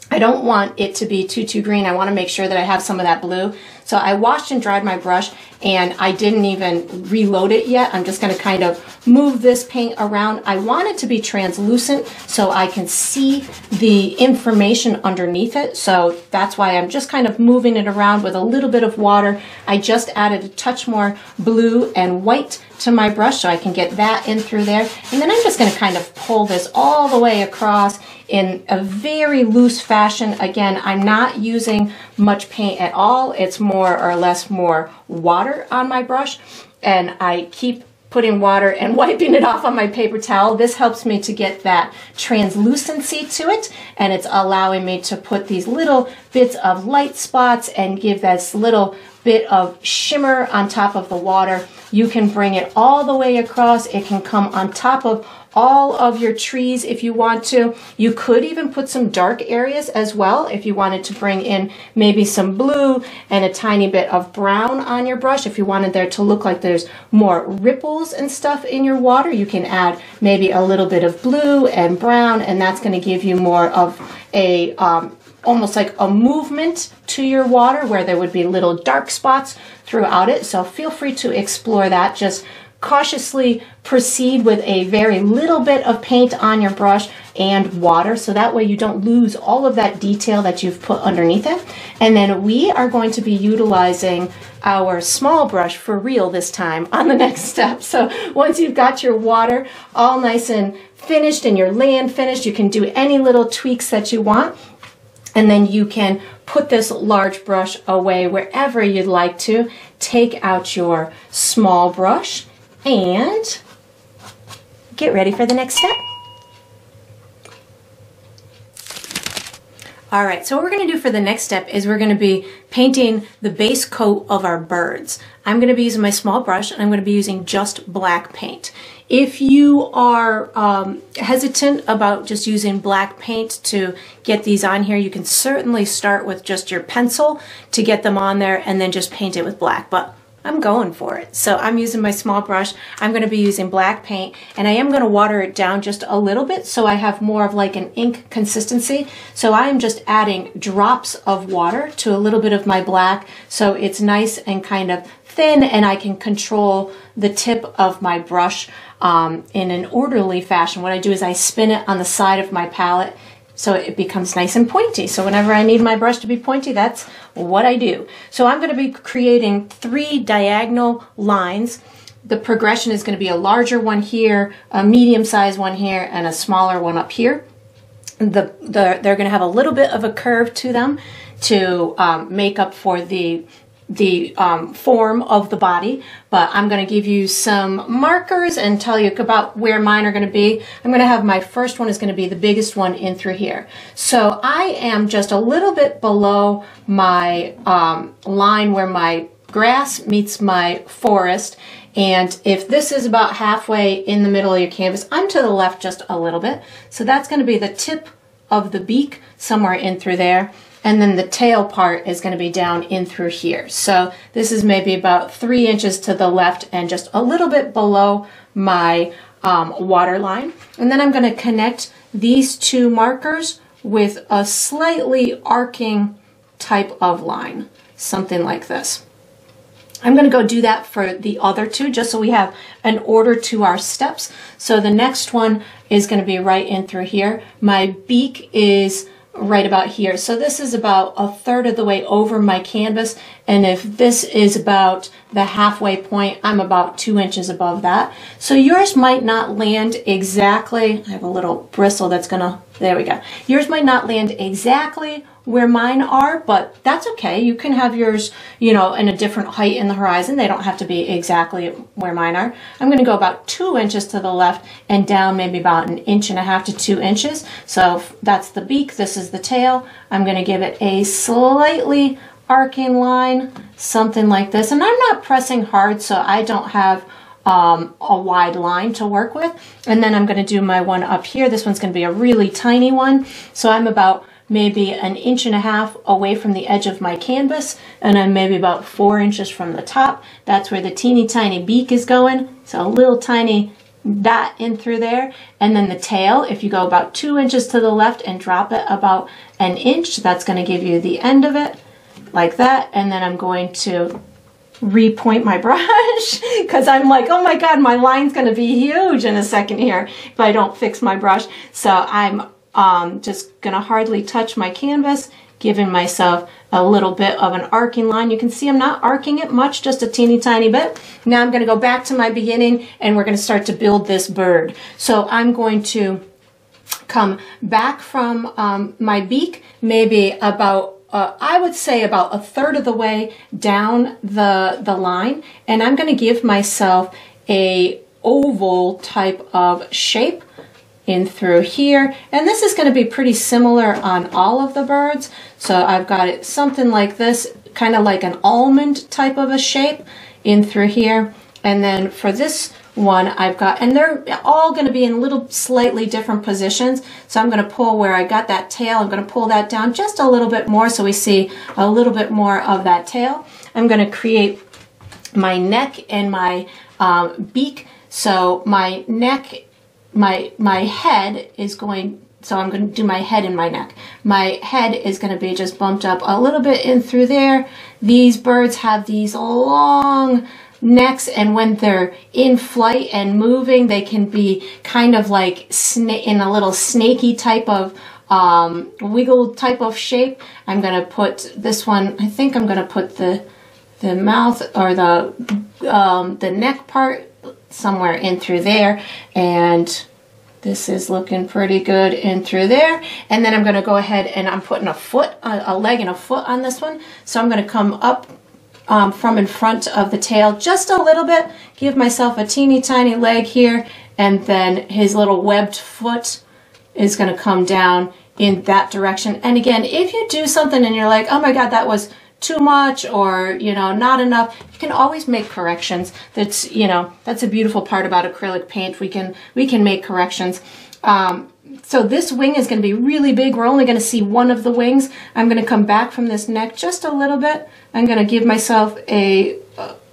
I don't want it to be too green. I want to make sure that I have some of that blue. So I washed and dried my brush, and I didn't even reload it yet. I'm just going to kind of move this paint around. I want it to be translucent so I can see the information underneath it. So that's why I'm just kind of moving it around with a little bit of water. I just added a touch more blue and white to my brush so I can get that in through there. And then I'm just going to kind of pull this all the way across in a very loose fashion. Again, I'm not using much paint at all. It's more or less more water on my brush, and I keep putting water and wiping it off on my paper towel. This helps me to get that translucency to it, and it's allowing me to put these little bits of light spots and give this little bit of shimmer on top of the water. You can bring it all the way across. It can come on top of all of your trees if you want to. You could even put some dark areas as well if you wanted to bring in maybe some blue and a tiny bit of brown on your brush. If you wanted there to look like there's more ripples and stuff in your water, you can add maybe a little bit of blue and brown, and that's going to give you more of a almost like a movement to your water where there would be little dark spots throughout it. So feel free to explore that. Just cautiously proceed with a very little bit of paint on your brush and water, so that way you don't lose all of that detail that you've put underneath it. And then we are going to be utilizing our small brush for real this time on the next step. So once you've got your water all nice and finished and your land finished, you can do any little tweaks that you want. And then you can put this large brush away wherever you'd like to. Take out your small brush and get ready for the next step. All right, so what we're going to do for the next step is we're going to be painting the base coat of our birds. I'm going to be using my small brush, and I'm going to be using just black paint. If you are hesitant about just using black paint to get these on here, you can certainly start with just your pencil to get them on there and then just paint it with black. But I'm going for it. So I'm using my small brush. I'm going to be using black paint, and I am going to water it down just a little bit so I have more of like an ink consistency. So I am just adding drops of water to a little bit of my black so it's nice and kind of thin, and I can control the tip of my brush in an orderly fashion. What I do is I spin it on the side of my palette so it becomes nice and pointy. So whenever I need my brush to be pointy, that's what I do. So I'm going to be creating 3 diagonal lines. The progression is going to be a larger one here, a medium-sized one here, and a smaller one up here. They're going to have a little bit of a curve to them to make up for the form of the body, but I'm going to give you some markers and tell you about where mine are going to be. I'm going to have my first one is going to be the biggest one in through here. So I am just a little bit below my line where my grass meets my forest. And if this is about halfway in the middle of your canvas, I'm to the left just a little bit. So that's going to be the tip of the beak somewhere in through there. And then the tail part is going to be down in through here. So this is maybe about 3 inches to the left and just a little bit below my water line. And then I'm going to connect these two markers with a slightly arcing type of line, something like this. I'm going to go do that for the other two just so we have an order to our steps. So the next one is going to be right in through here. My beak is right about here. So this is about a third of the way over my canvas. And if this is about the halfway point, I'm about 2 inches above that. So yours might not land exactly, I have a little bristle that's gonna, there we go. Yours might not land exactly where mine are, but that's okay. You can have yours, you know, in a different height in the horizon. They don't have to be exactly where mine are. I'm going to go about 2 inches to the left and down maybe about 1.5 inches to 2 inches. So that's the beak. This is the tail. I'm going to give it a slightly arcing line, something like this. And I'm not pressing hard, so I don't have a wide line to work with. And then I'm going to do my one up here. This one's going to be a really tiny one. So I'm about maybe 1.5 inches away from the edge of my canvas, and I'm maybe about 4 inches from the top. That's where the teeny tiny beak is going. So a little tiny dot in through there. And then the tail, if you go about 2 inches to the left and drop it about 1 inch, that's going to give you the end of it like that. And then I'm going to repoint my brush because I'm like, oh my God, my line's going to be huge in a second here if I don't fix my brush. So I'm just gonna hardly touch my canvas, giving myself a little bit of an arcing line. You can see I'm not arcing it much, just a teeny tiny bit. Now I'm gonna go back to my beginning and we're gonna start to build this bird. So I'm going to come back from my beak, maybe about I would say about a third of the way down the line, and I'm gonna give myself a oval type of shape in through here. And this is going to be pretty similar on all of the birds. So I've got it something like this, kind of like an almond type of a shape in through here. And then for this one I've got, and they're all going to be in little slightly different positions. So I'm going to pull where I got that tail, I'm going to pull that down just a little bit more so we see a little bit more of that tail. I'm going to create my neck and my beak. So my neck, my head is going, so I'm going to do my head and my neck. My head is going to be just bumped up a little bit in through there. These birds have these long necks, and when they're in flight and moving, they can be kind of like in a little snaky type of wiggle type of shape. I'm going to put this one, I think I'm going to put the mouth or the neck part somewhere in through there, and this is looking pretty good in through there. And then I'm going to go ahead and I'm putting a leg and a foot on this one. So I'm going to come up from in front of the tail just a little bit, give myself a teeny tiny leg here, and then his little webbed foot is going to come down in that direction. And again, if you do something and you're like, oh my God, that was too much, or, you know, not enough, you can always make corrections. That's, you know, that's a beautiful part about acrylic paint. We can make corrections. So this wing is going to be really big. We're only going to see one of the wings. I'm going to come back from this neck just a little bit. I'm going to give myself a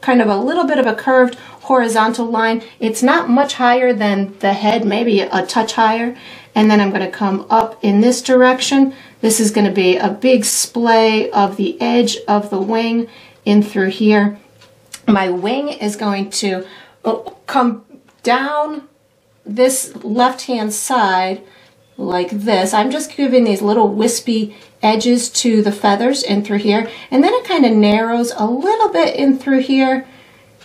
kind of a little bit of a curved horizontal line. It's not much higher than the head, maybe a touch higher. And then I'm going to come up in this direction. This is going to be a big splay of the edge of the wing in through here. My wing is going to come down this left-hand side like this. I'm just giving these little wispy edges to the feathers in through here. And then it kind of narrows a little bit in through here.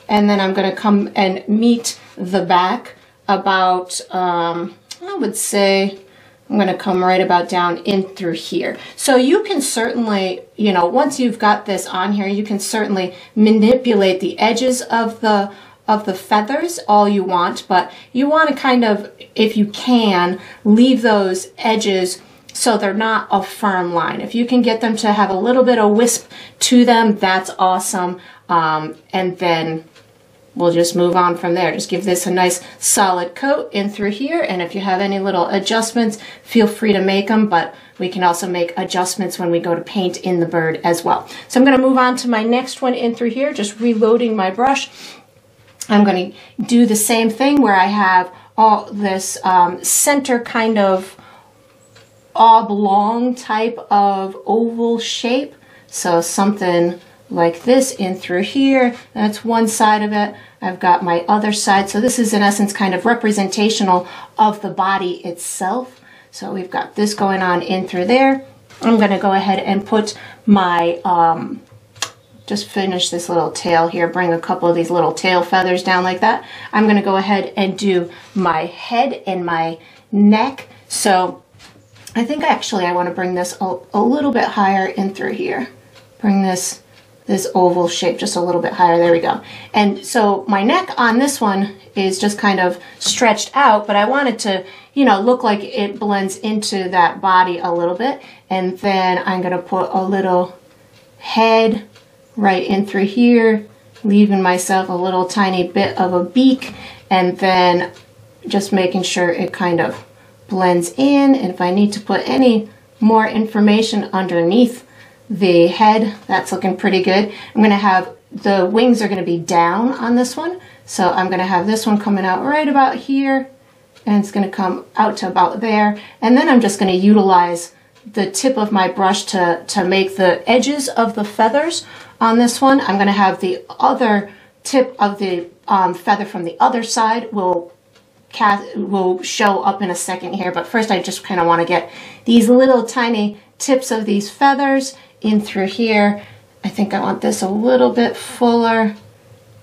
And then I'm going to come and meet the back about, I would say, I'm going to come right about down in through here. So you can certainly, you know, once you've got this on here, you can certainly manipulate the edges of the feathers all you want, but you want to kind of, if you can, leave those edges so they're not a firm line. If you can get them to have a little bit of wisp to them, that's awesome. And then we'll just move on from there. Just give this a nice solid coat in through here. And if you have any little adjustments, feel free to make them, but we can also make adjustments when we go to paint in the bird as well. So I'm going to move on to my next one in through here, just reloading my brush. I'm going to do the same thing where I have all this center kind of oblong type of oval shape. So something like this in through here. That's one side of it. I've got my other side. So this is in essence kind of representational of the body itself. So we've got this going on in through there. I'm going to go ahead and put my, just finish this little tail here, bring a couple of these little tail feathers down like that. I'm going to go ahead and do my head and my neck. So I think actually I want to bring this a little bit higher in through here. Bring this oval shape just a little bit higher. There we go. And so my neck on this one is just kind of stretched out, but I want it to, you know, look like it blends into that body a little bit. And then I'm going to put a little head right in through here, leaving myself a little tiny bit of a beak, and then just making sure it kind of blends in. And if I need to put any more information underneath the head, that's looking pretty good. I'm going to have the wings are going to be down on this one, so I'm going to have this one coming out right about here, and it's going to come out to about there. And then I'm just going to utilize the tip of my brush to make the edges of the feathers on this one. I'm going to have the other tip of the feather from the other side will show up in a second here, but first I just kind of want to get these little tiny tips of these feathers in through here. I think I want this a little bit fuller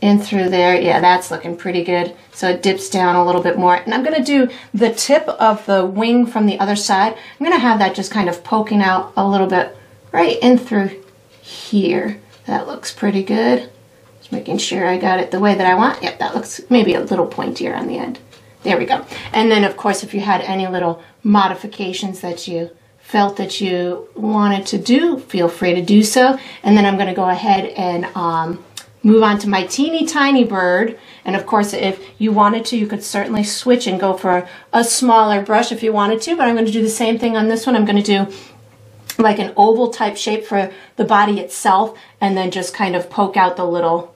in through there. Yeah, that's looking pretty good. So it dips down a little bit more. And I'm going to do the tip of the wing from the other side. I'm going to have that just kind of poking out a little bit right in through here. That looks pretty good. Just making sure I got it the way that I want. Yep, that looks maybe a little pointier on the end. There we go. And then of course, if you had any little modifications that you felt that you wanted to do, feel free to do so. And then I'm going to go ahead and move on to my teeny tiny bird. And of course, if you wanted to, you could certainly switch and go for a smaller brush if you wanted to, but I'm going to do the same thing on this one. I'm going to do like an oval type shape for the body itself, and then just kind of poke out the little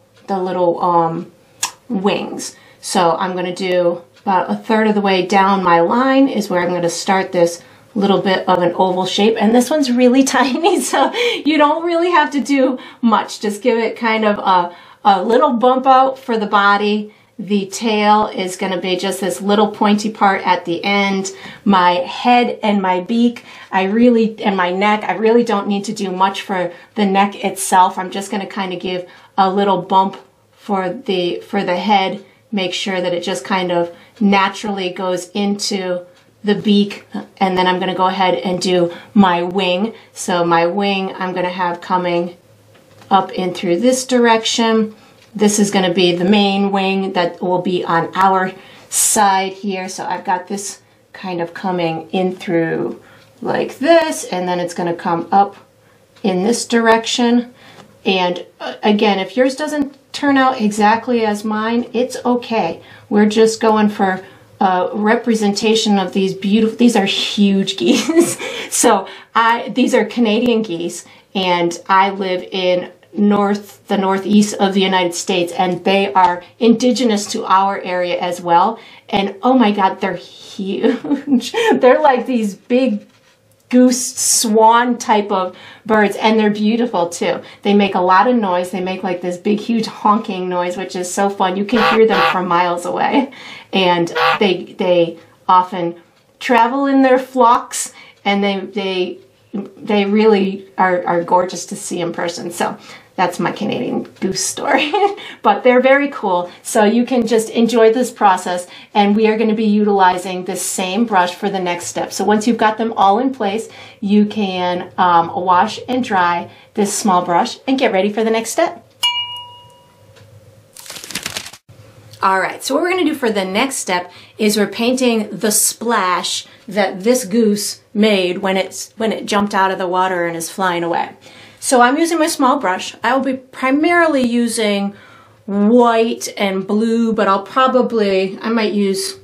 wings. So I'm going to do about a third of the way down my line is where I'm going to start this little bit of an oval shape. And this one's really tiny, so you don't really have to do much. Just give it kind of a little bump out for the body. The tail is going to be just this little pointy part at the end. My head and my beak, and my neck, I really don't need to do much for the neck itself. I'm just going to kind of give a little bump for the head. Make sure that it just kind of naturally goes into the beak, and then I'm going to go ahead and do my wing. So my wing I'm going to have coming up in through this direction. This is going to be the main wing that will be on our side here. So I've got this kind of coming in through like this, and then it's going to come up in this direction. And again, if yours doesn't turn out exactly as mine, it's okay. We're just going for a representation of these beautiful, these are huge geese. So these are Canadian geese, and I live in the northeast of the United States, and they are indigenous to our area as well. And oh my God, they're huge. They're like these big goose swan type of birds, and they're beautiful too. They make a lot of noise. They make like this big huge honking noise, which is so fun. You can hear them from miles away, and they often travel in their flocks, and they really are gorgeous to see in person. So That's my Canadian goose story. But they're very cool. So you can just enjoy this process, and we are going to be utilizing this same brush for the next step. So once you've got them all in place, you can wash and dry this small brush and get ready for the next step. All right, so what we're going to do for the next step is we're painting the splash that this goose made when it jumped out of the water and is flying away. So I'm using my small brush. I will be primarily using white and blue, but I might use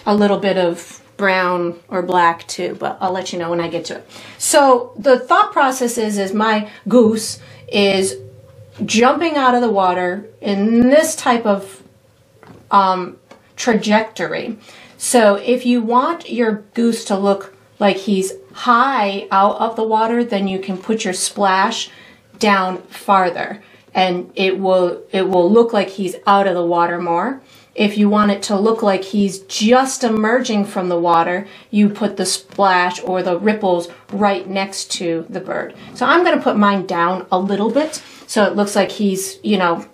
a little bit of brown or black too, but I'll let you know when I get to it. So the thought process is my goose is jumping out of the water in this type of trajectory. So if you want your goose to look like he's high out of the water, then you can put your splash down farther, and it will look like he's out of the water more. If you want it to look like he's just emerging from the water, you put the splash or the ripples right next to the bird. So I'm going to put mine down a little bit so it looks like he's, you know,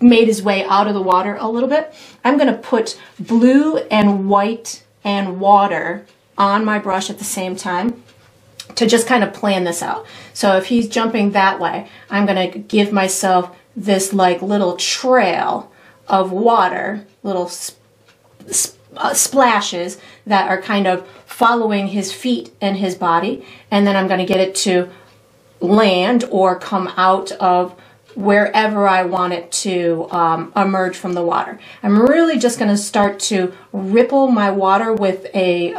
made his way out of the water a little bit. I'm going to put blue and white and water on my brush at the same time to just kind of plan this out. So if he's jumping that way, I'm going to give myself this like little trail of water, little splashes that are kind of following his feet and his body, and then I'm going to get it to land or come out of wherever I want it to emerge from the water. I'm really just going to start to ripple my water with a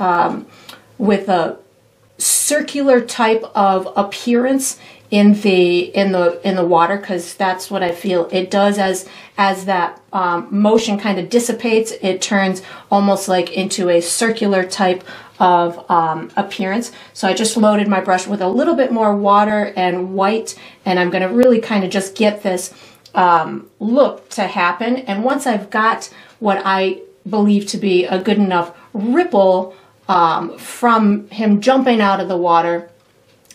circular type of appearance in the water, because that's what I feel it does. As that motion kind of dissipates, it turns almost like into a circular type of appearance. So I just loaded my brush with a little bit more water and white, and I'm going to really kind of just get this look to happen. And once I've got what I believe to be a good enough ripple from him jumping out of the water,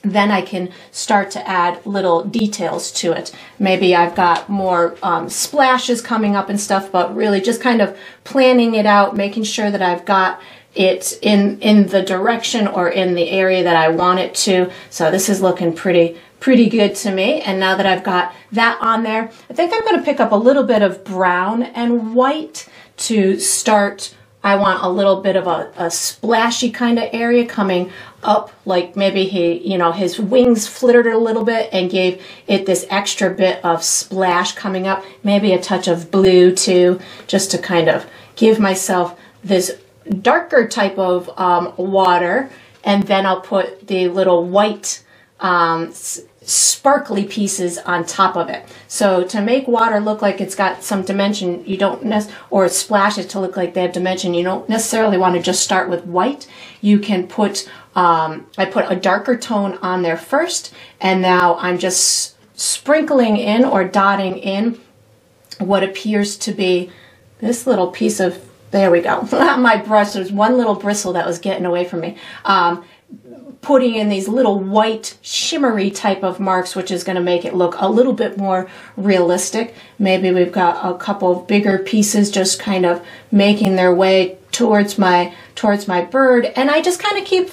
then I can start to add little details to it. Maybe I've got more splashes coming up and stuff, but really just kind of planning it out, making sure that I've got it in the direction or in the area that I want it to. So this is looking pretty good to me. And now that I've got that on there, I think I'm going to pick up a little bit of brown and white to start. I want a little bit of a splashy kind of area coming up, like maybe his wings flittered a little bit and gave it this extra bit of splash coming up. Maybe a touch of blue too, just to kind of give myself this darker type of water. And then I'll put the little white sparkly pieces on top of it. So to make water look like it's got some dimension, you don't or splash it to look like they have dimension, you don't necessarily want to just start with white. You can put, I put a darker tone on there first, and now I'm just sprinkling in or dotting in what appears to be this little piece of, there we go. My brush, there's one little bristle that was getting away from me. Putting in these little white shimmery type of marks, which is going to make it look a little bit more realistic. Maybe we've got a couple of bigger pieces just kind of making their way towards my bird, and I just kind of keep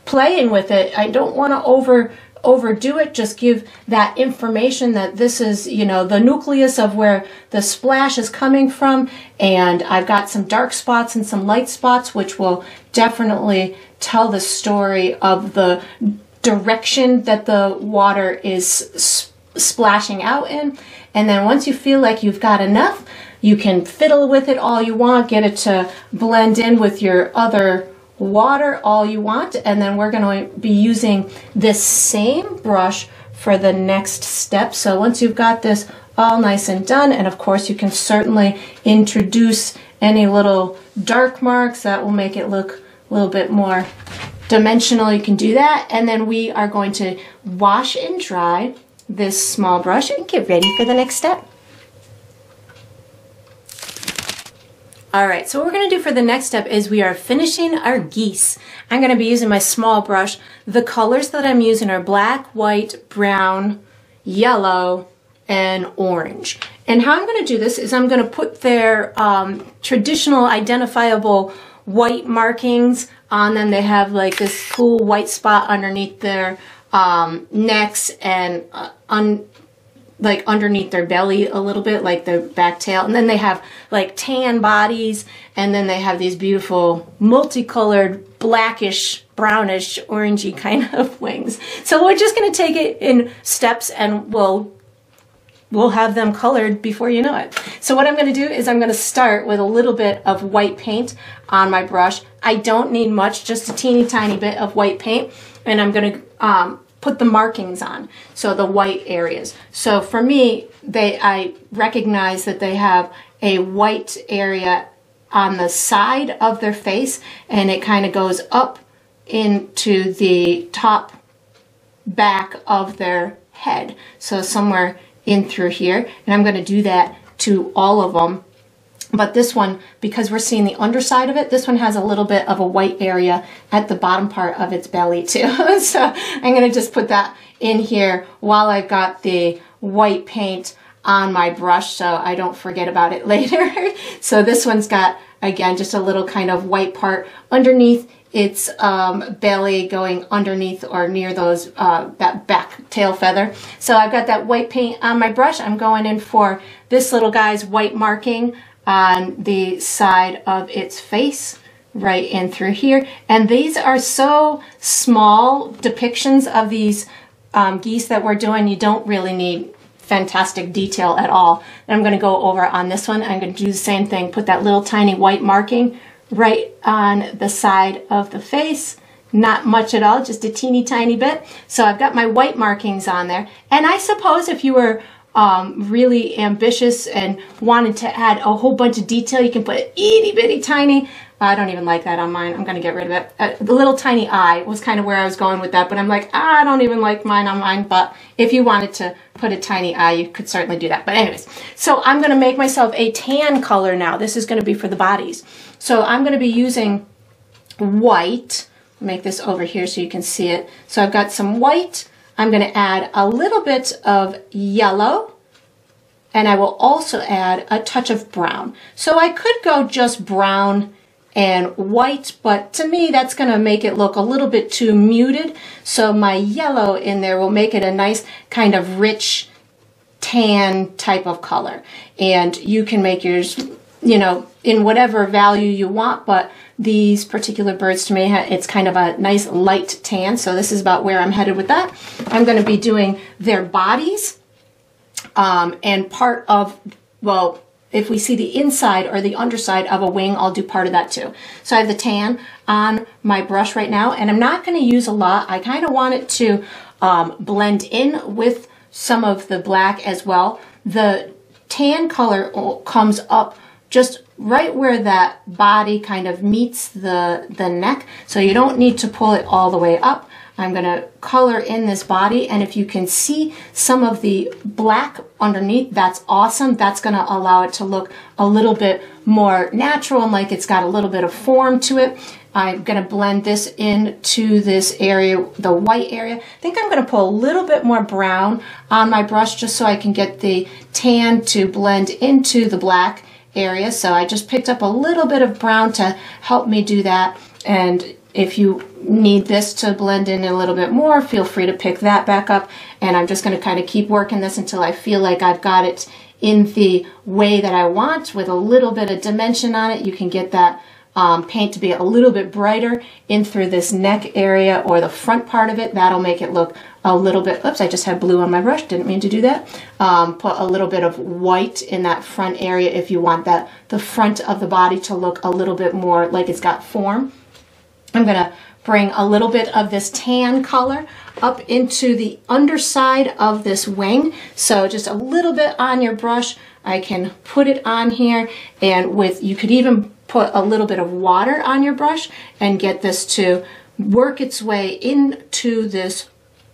playing with it. I don't want to overdo it. Just give that information that this is, the nucleus of where the splash is coming from, and I've got some dark spots and some light spots, which will definitely tell the story of the direction that the water is splashing out in. And then once you feel like you've got enough, you can fiddle with it all you want, get it to blend in with your other water all you want, and then we're going to be using this same brush for the next step. So once you've got this all nice and done, and of course you can certainly introduce any little dark marks that will make it look a little bit more dimensional, you can do that. And then we are going to wash and dry this small brush and get ready for the next step. All right, so what we're going to do for the next step is we are finishing our geese. I'm going to be using my small brush. The colors that I'm using are black, white, brown, yellow, and orange. And how I'm going to do this is I'm going to put their traditional identifiable white markings on them. They have like this cool white spot underneath their necks and like underneath their belly a little bit, like their back tail. And then they have like tan bodies, and then they have these beautiful multicolored blackish, brownish, orangey kind of wings. So we're just going to take it in steps, and we'll have them colored before you know it. So what I'm going to do is I'm going to start with a little bit of white paint on my brush. I don't need much, just a teeny tiny bit of white paint, and I'm going to put the markings on, so the white areas. So for me, I recognize that they have a white area on the side of their face, and it kind of goes up into the top back of their head. So somewhere in through here, and I'm going to do that to all of them. But this one, because we're seeing the underside of it, this one has a little bit of a white area at the bottom part of its belly too. So I'm going to just put that in here while I've got the white paint on my brush, so I don't forget about it later. So this one's got, again, just a little kind of white part underneath its belly, going underneath or near those that back tail feather. So I've got that white paint on my brush. I'm going in for this little guy's white marking on the side of its face, right in through here. And these are so small depictions of these geese that we're doing. You don't really need fantastic detail at all. And I'm going to go over on this one. I'm going to do the same thing, put that little tiny white marking right on the side of the face. Not much at all, just a teeny tiny bit. So I've got my white markings on there. And I suppose if you were really ambitious and wanted to add a whole bunch of detail, you can put itty bitty tiny, I don't even like that on mine, I'm going to get rid of it. The little tiny eye was kind of where I was going with that, but I'm like, I don't even like mine on mine. But if you wanted to put a tiny eye, you could certainly do that. But anyways, so I'm going to make myself a tan color now. This is going to be for the bodies. So I'm going to be using white. Make this over here so you can see it. So I've got some white. I'm going to add a little bit of yellow, and I will also add a touch of brown. So I could go just brown and white, but to me that's going to make it look a little bit too muted. So my yellow in there will make it a nice kind of rich tan type of color. And you can make yours, you know, in whatever value you want, but these particular birds, to me, it's kind of a nice light tan. So this is about where I'm headed with that. I'm going to be doing their bodies, and part of, well, if we see the inside or the underside of a wing, I'll do part of that too. So I have the tan on my brush right now, and I'm not going to use a lot. I kind of want it to blend in with some of the black as well. The tan color comes up just right where that body kind of meets the neck. So you don't need to pull it all the way up. I'm going to color in this body, and if you can see some of the black underneath, that's awesome. That's going to allow it to look a little bit more natural and like it's got a little bit of form to it. I'm going to blend this into this area, the white area. I think I'm going to put a little bit more brown on my brush just so I can get the tan to blend into the black area. So I just picked up a little bit of brown to help me do that. And if you need this to blend in a little bit more, feel free to pick that back up. And I'm just going to kind of keep working this until I feel like I've got it in the way that I want with a little bit of dimension on it. You can get that paint to be a little bit brighter in through this neck area or the front part of it. That'll make it look a little bit, oops, I just had blue on my brush, didn't mean to do that. Put a little bit of white in that front area if you want that, the front of the body to look a little bit more like it's got form. I'm going to bring a little bit of this tan color up into the underside of this wing. So just a little bit on your brush. I can put it on here, and you could even put a little bit of water on your brush and get this to work its way into this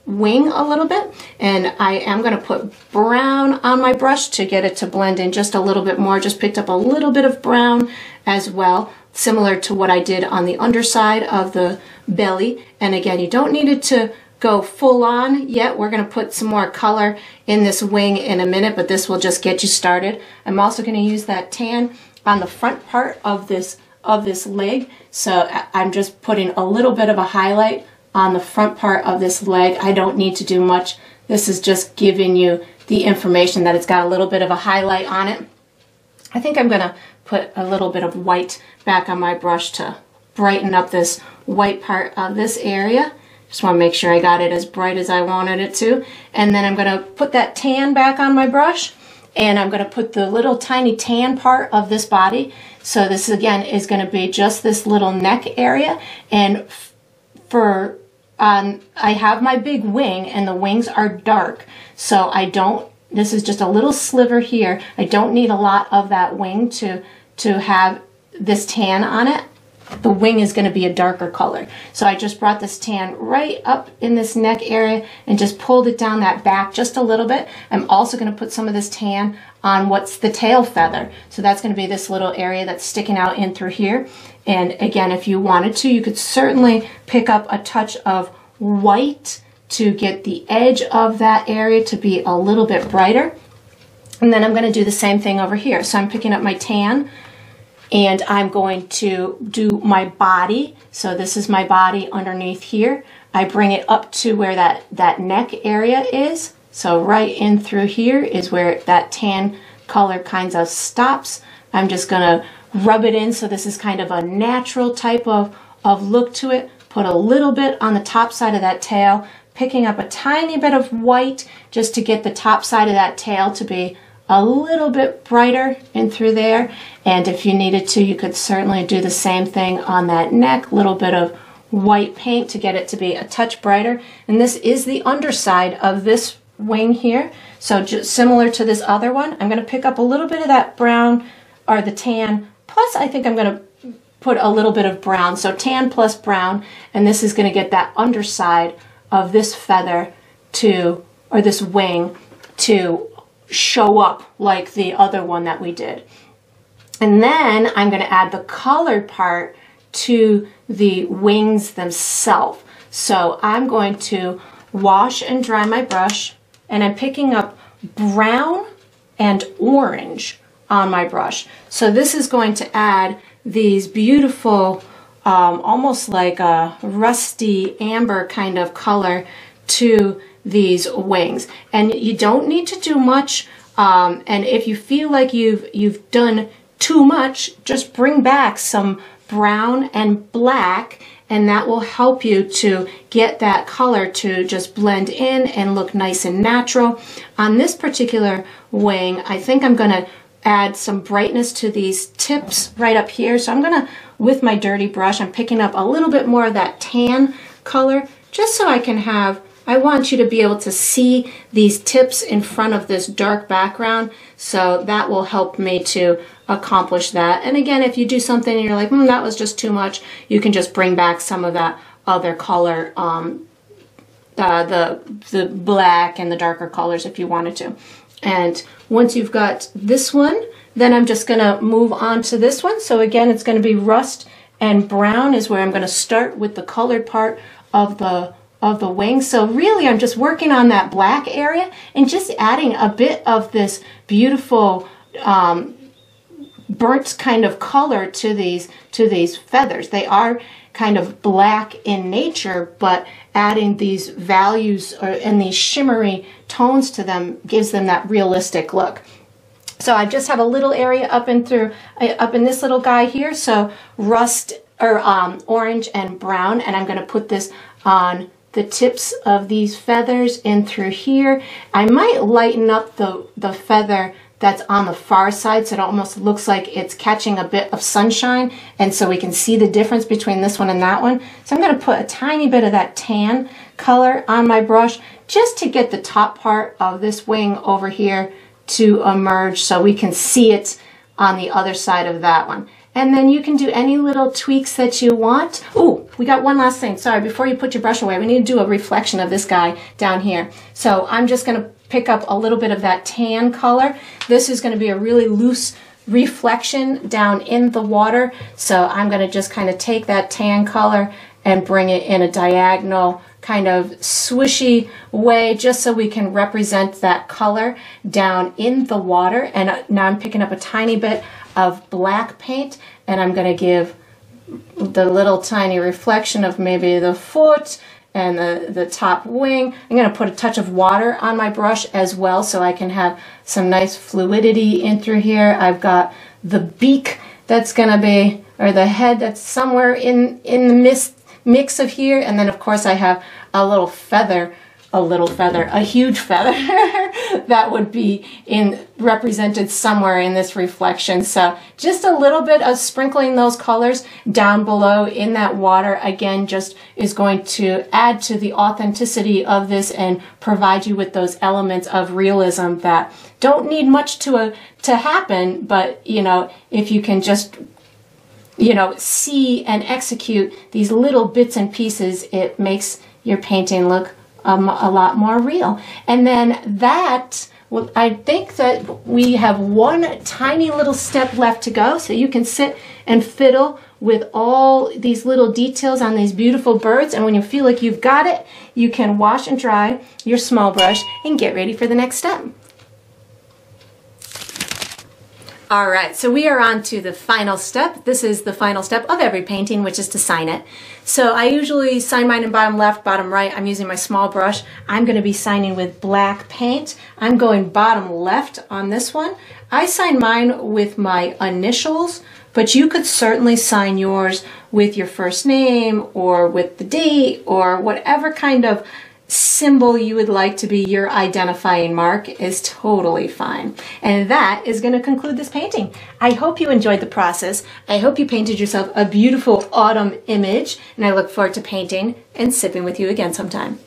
wing a little bit. And I am going to put brown on my brush to get it to blend in just a little bit more. Just picked up a little bit of brown as well, similar to what I did on the underside of the belly. And again, you don't need it to go full on yet. We're going to put some more color in this wing in a minute, but this will just get you started. I'm also going to use that tan on the front part of this leg. So I'm just putting a little bit of a highlight on the front part of this leg. I don't need to do much. This is just giving you the information that it's got a little bit of a highlight on it. I think I'm going to put a little bit of white back on my brush to brighten up this white part of this area. Just want to make sure I got it as bright as I wanted it to. And then I'm going to put that tan back on my brush, and I'm going to put the little tiny tan part of this body. So this again is going to be just this little neck area. And for I have my big wing, and the wings are dark, so I don't, this is just a little sliver here. I don't need a lot of that wing to have this tan on it. The wing is going to be a darker color. So I just brought this tan right up in this neck area and just pulled it down that back just a little bit. I'm also going to put some of this tan on what's the tail feather. So that's going to be this little area that's sticking out in through here. And again, if you wanted to, you could certainly pick up a touch of white to get the edge of that area to be a little bit brighter. And then I'm going to do the same thing over here. So I'm picking up my tan, and I'm going to do my body. So this is my body underneath here. I bring it up to where that neck area is. So right in through here is where that tan color kind of stops. I'm just going to rub it in, so this is kind of a natural type of look to it. Put a little bit on the top side of that tail, picking up a tiny bit of white just to get the top side of that tail to be a little bit brighter in through there. And if you needed to, you could certainly do the same thing on that neck, a little bit of white paint to get it to be a touch brighter. And this is the underside of this wing here. So just similar to this other one, I'm going to pick up a little bit of that brown or the tan, plus I think I'm going to put a little bit of brown. So tan plus brown, and this is going to get that underside of this feather to, or this wing, to show up like the other one that we did. And then I'm going to add the colored part to the wings themselves. So I'm going to wash and dry my brush, and I'm picking up brown and orange on my brush. So this is going to add these beautiful, almost like a rusty amber kind of color to these wings. And you don't need to do much. And if you feel like you've done too much, just bring back some brown and black, and that will help you to get that color to just blend in and look nice and natural. On this particular wing, I think I'm going to add some brightness to these tips right up here. So I'm going to, with my dirty brush, I'm picking up a little bit more of that tan color, just so I can have, I want you to be able to see these tips in front of this dark background. So that will help me to accomplish that. And again, if you do something and you're like, that was just too much, you can just bring back some of that other color, the black and the darker colors if you wanted to. And once you've got this one, then I'm just going to move on to this one. So again, it's going to be rust and brown is where I'm going to start with the colored part of the wing. So really, I'm just working on that black area and just adding a bit of this beautiful burnt kind of color to these feathers. They are kind of black in nature, but adding these values and these shimmery tones to them gives them that realistic look. So I just have a little area up in this little guy here. So rust or orange and brown, and I'm going to put this on the tips of these feathers in through here. I might lighten up the feather that's on the far side so it almost looks like it's catching a bit of sunshine, and so we can see the difference between this one and that one. So I'm going to put a tiny bit of that tan color on my brush just to get the top part of this wing over here to emerge so we can see it on the other side of that one. And then you can do any little tweaks that you want. Oh, we got one last thing. Sorry, before you put your brush away, we need to do a reflection of this guy down here. So I'm just going to pick up a little bit of that tan color. This is going to be a really loose reflection down in the water. So I'm going to just kind of take that tan color and bring it in a diagonal kind of swishy way, just so we can represent that color down in the water. And now I'm picking up a tiny bit of black paint, and I'm going to give the little tiny reflection of maybe the foot and the top wing. I'm going to put a touch of water on my brush as well, so I can have some nice fluidity in through here. I've got the beak that's going to be, or the head that's somewhere in the mix of here, and then of course I have a huge feather that would be represented somewhere in this reflection. So just a little bit of sprinkling those colors down below in that water, again, just is going to add to the authenticity of this and provide you with those elements of realism that don't need much to happen, but you know, if you can just, you know, see and execute these little bits and pieces, it makes your painting look a lot more real. And then that, well, I think that we have one tiny little step left to go, so you can sit and fiddle with all these little details on these beautiful birds, and when you feel like you've got it, you can wash and dry your small brush and get ready for the next step. All right, so we are on to the final step. This is the final step of every painting, which is to sign it. So I usually sign mine in bottom left, bottom right. I'm using my small brush. I'm going to be signing with black paint. I'm going bottom left on this one. I sign mine with my initials, but you could certainly sign yours with your first name or with the date or whatever kind of symbol you would like to be your identifying mark is totally fine. And that is going to conclude this painting. I hope you enjoyed the process. I hope you painted yourself a beautiful autumn image, and I look forward to painting and sipping with you again sometime.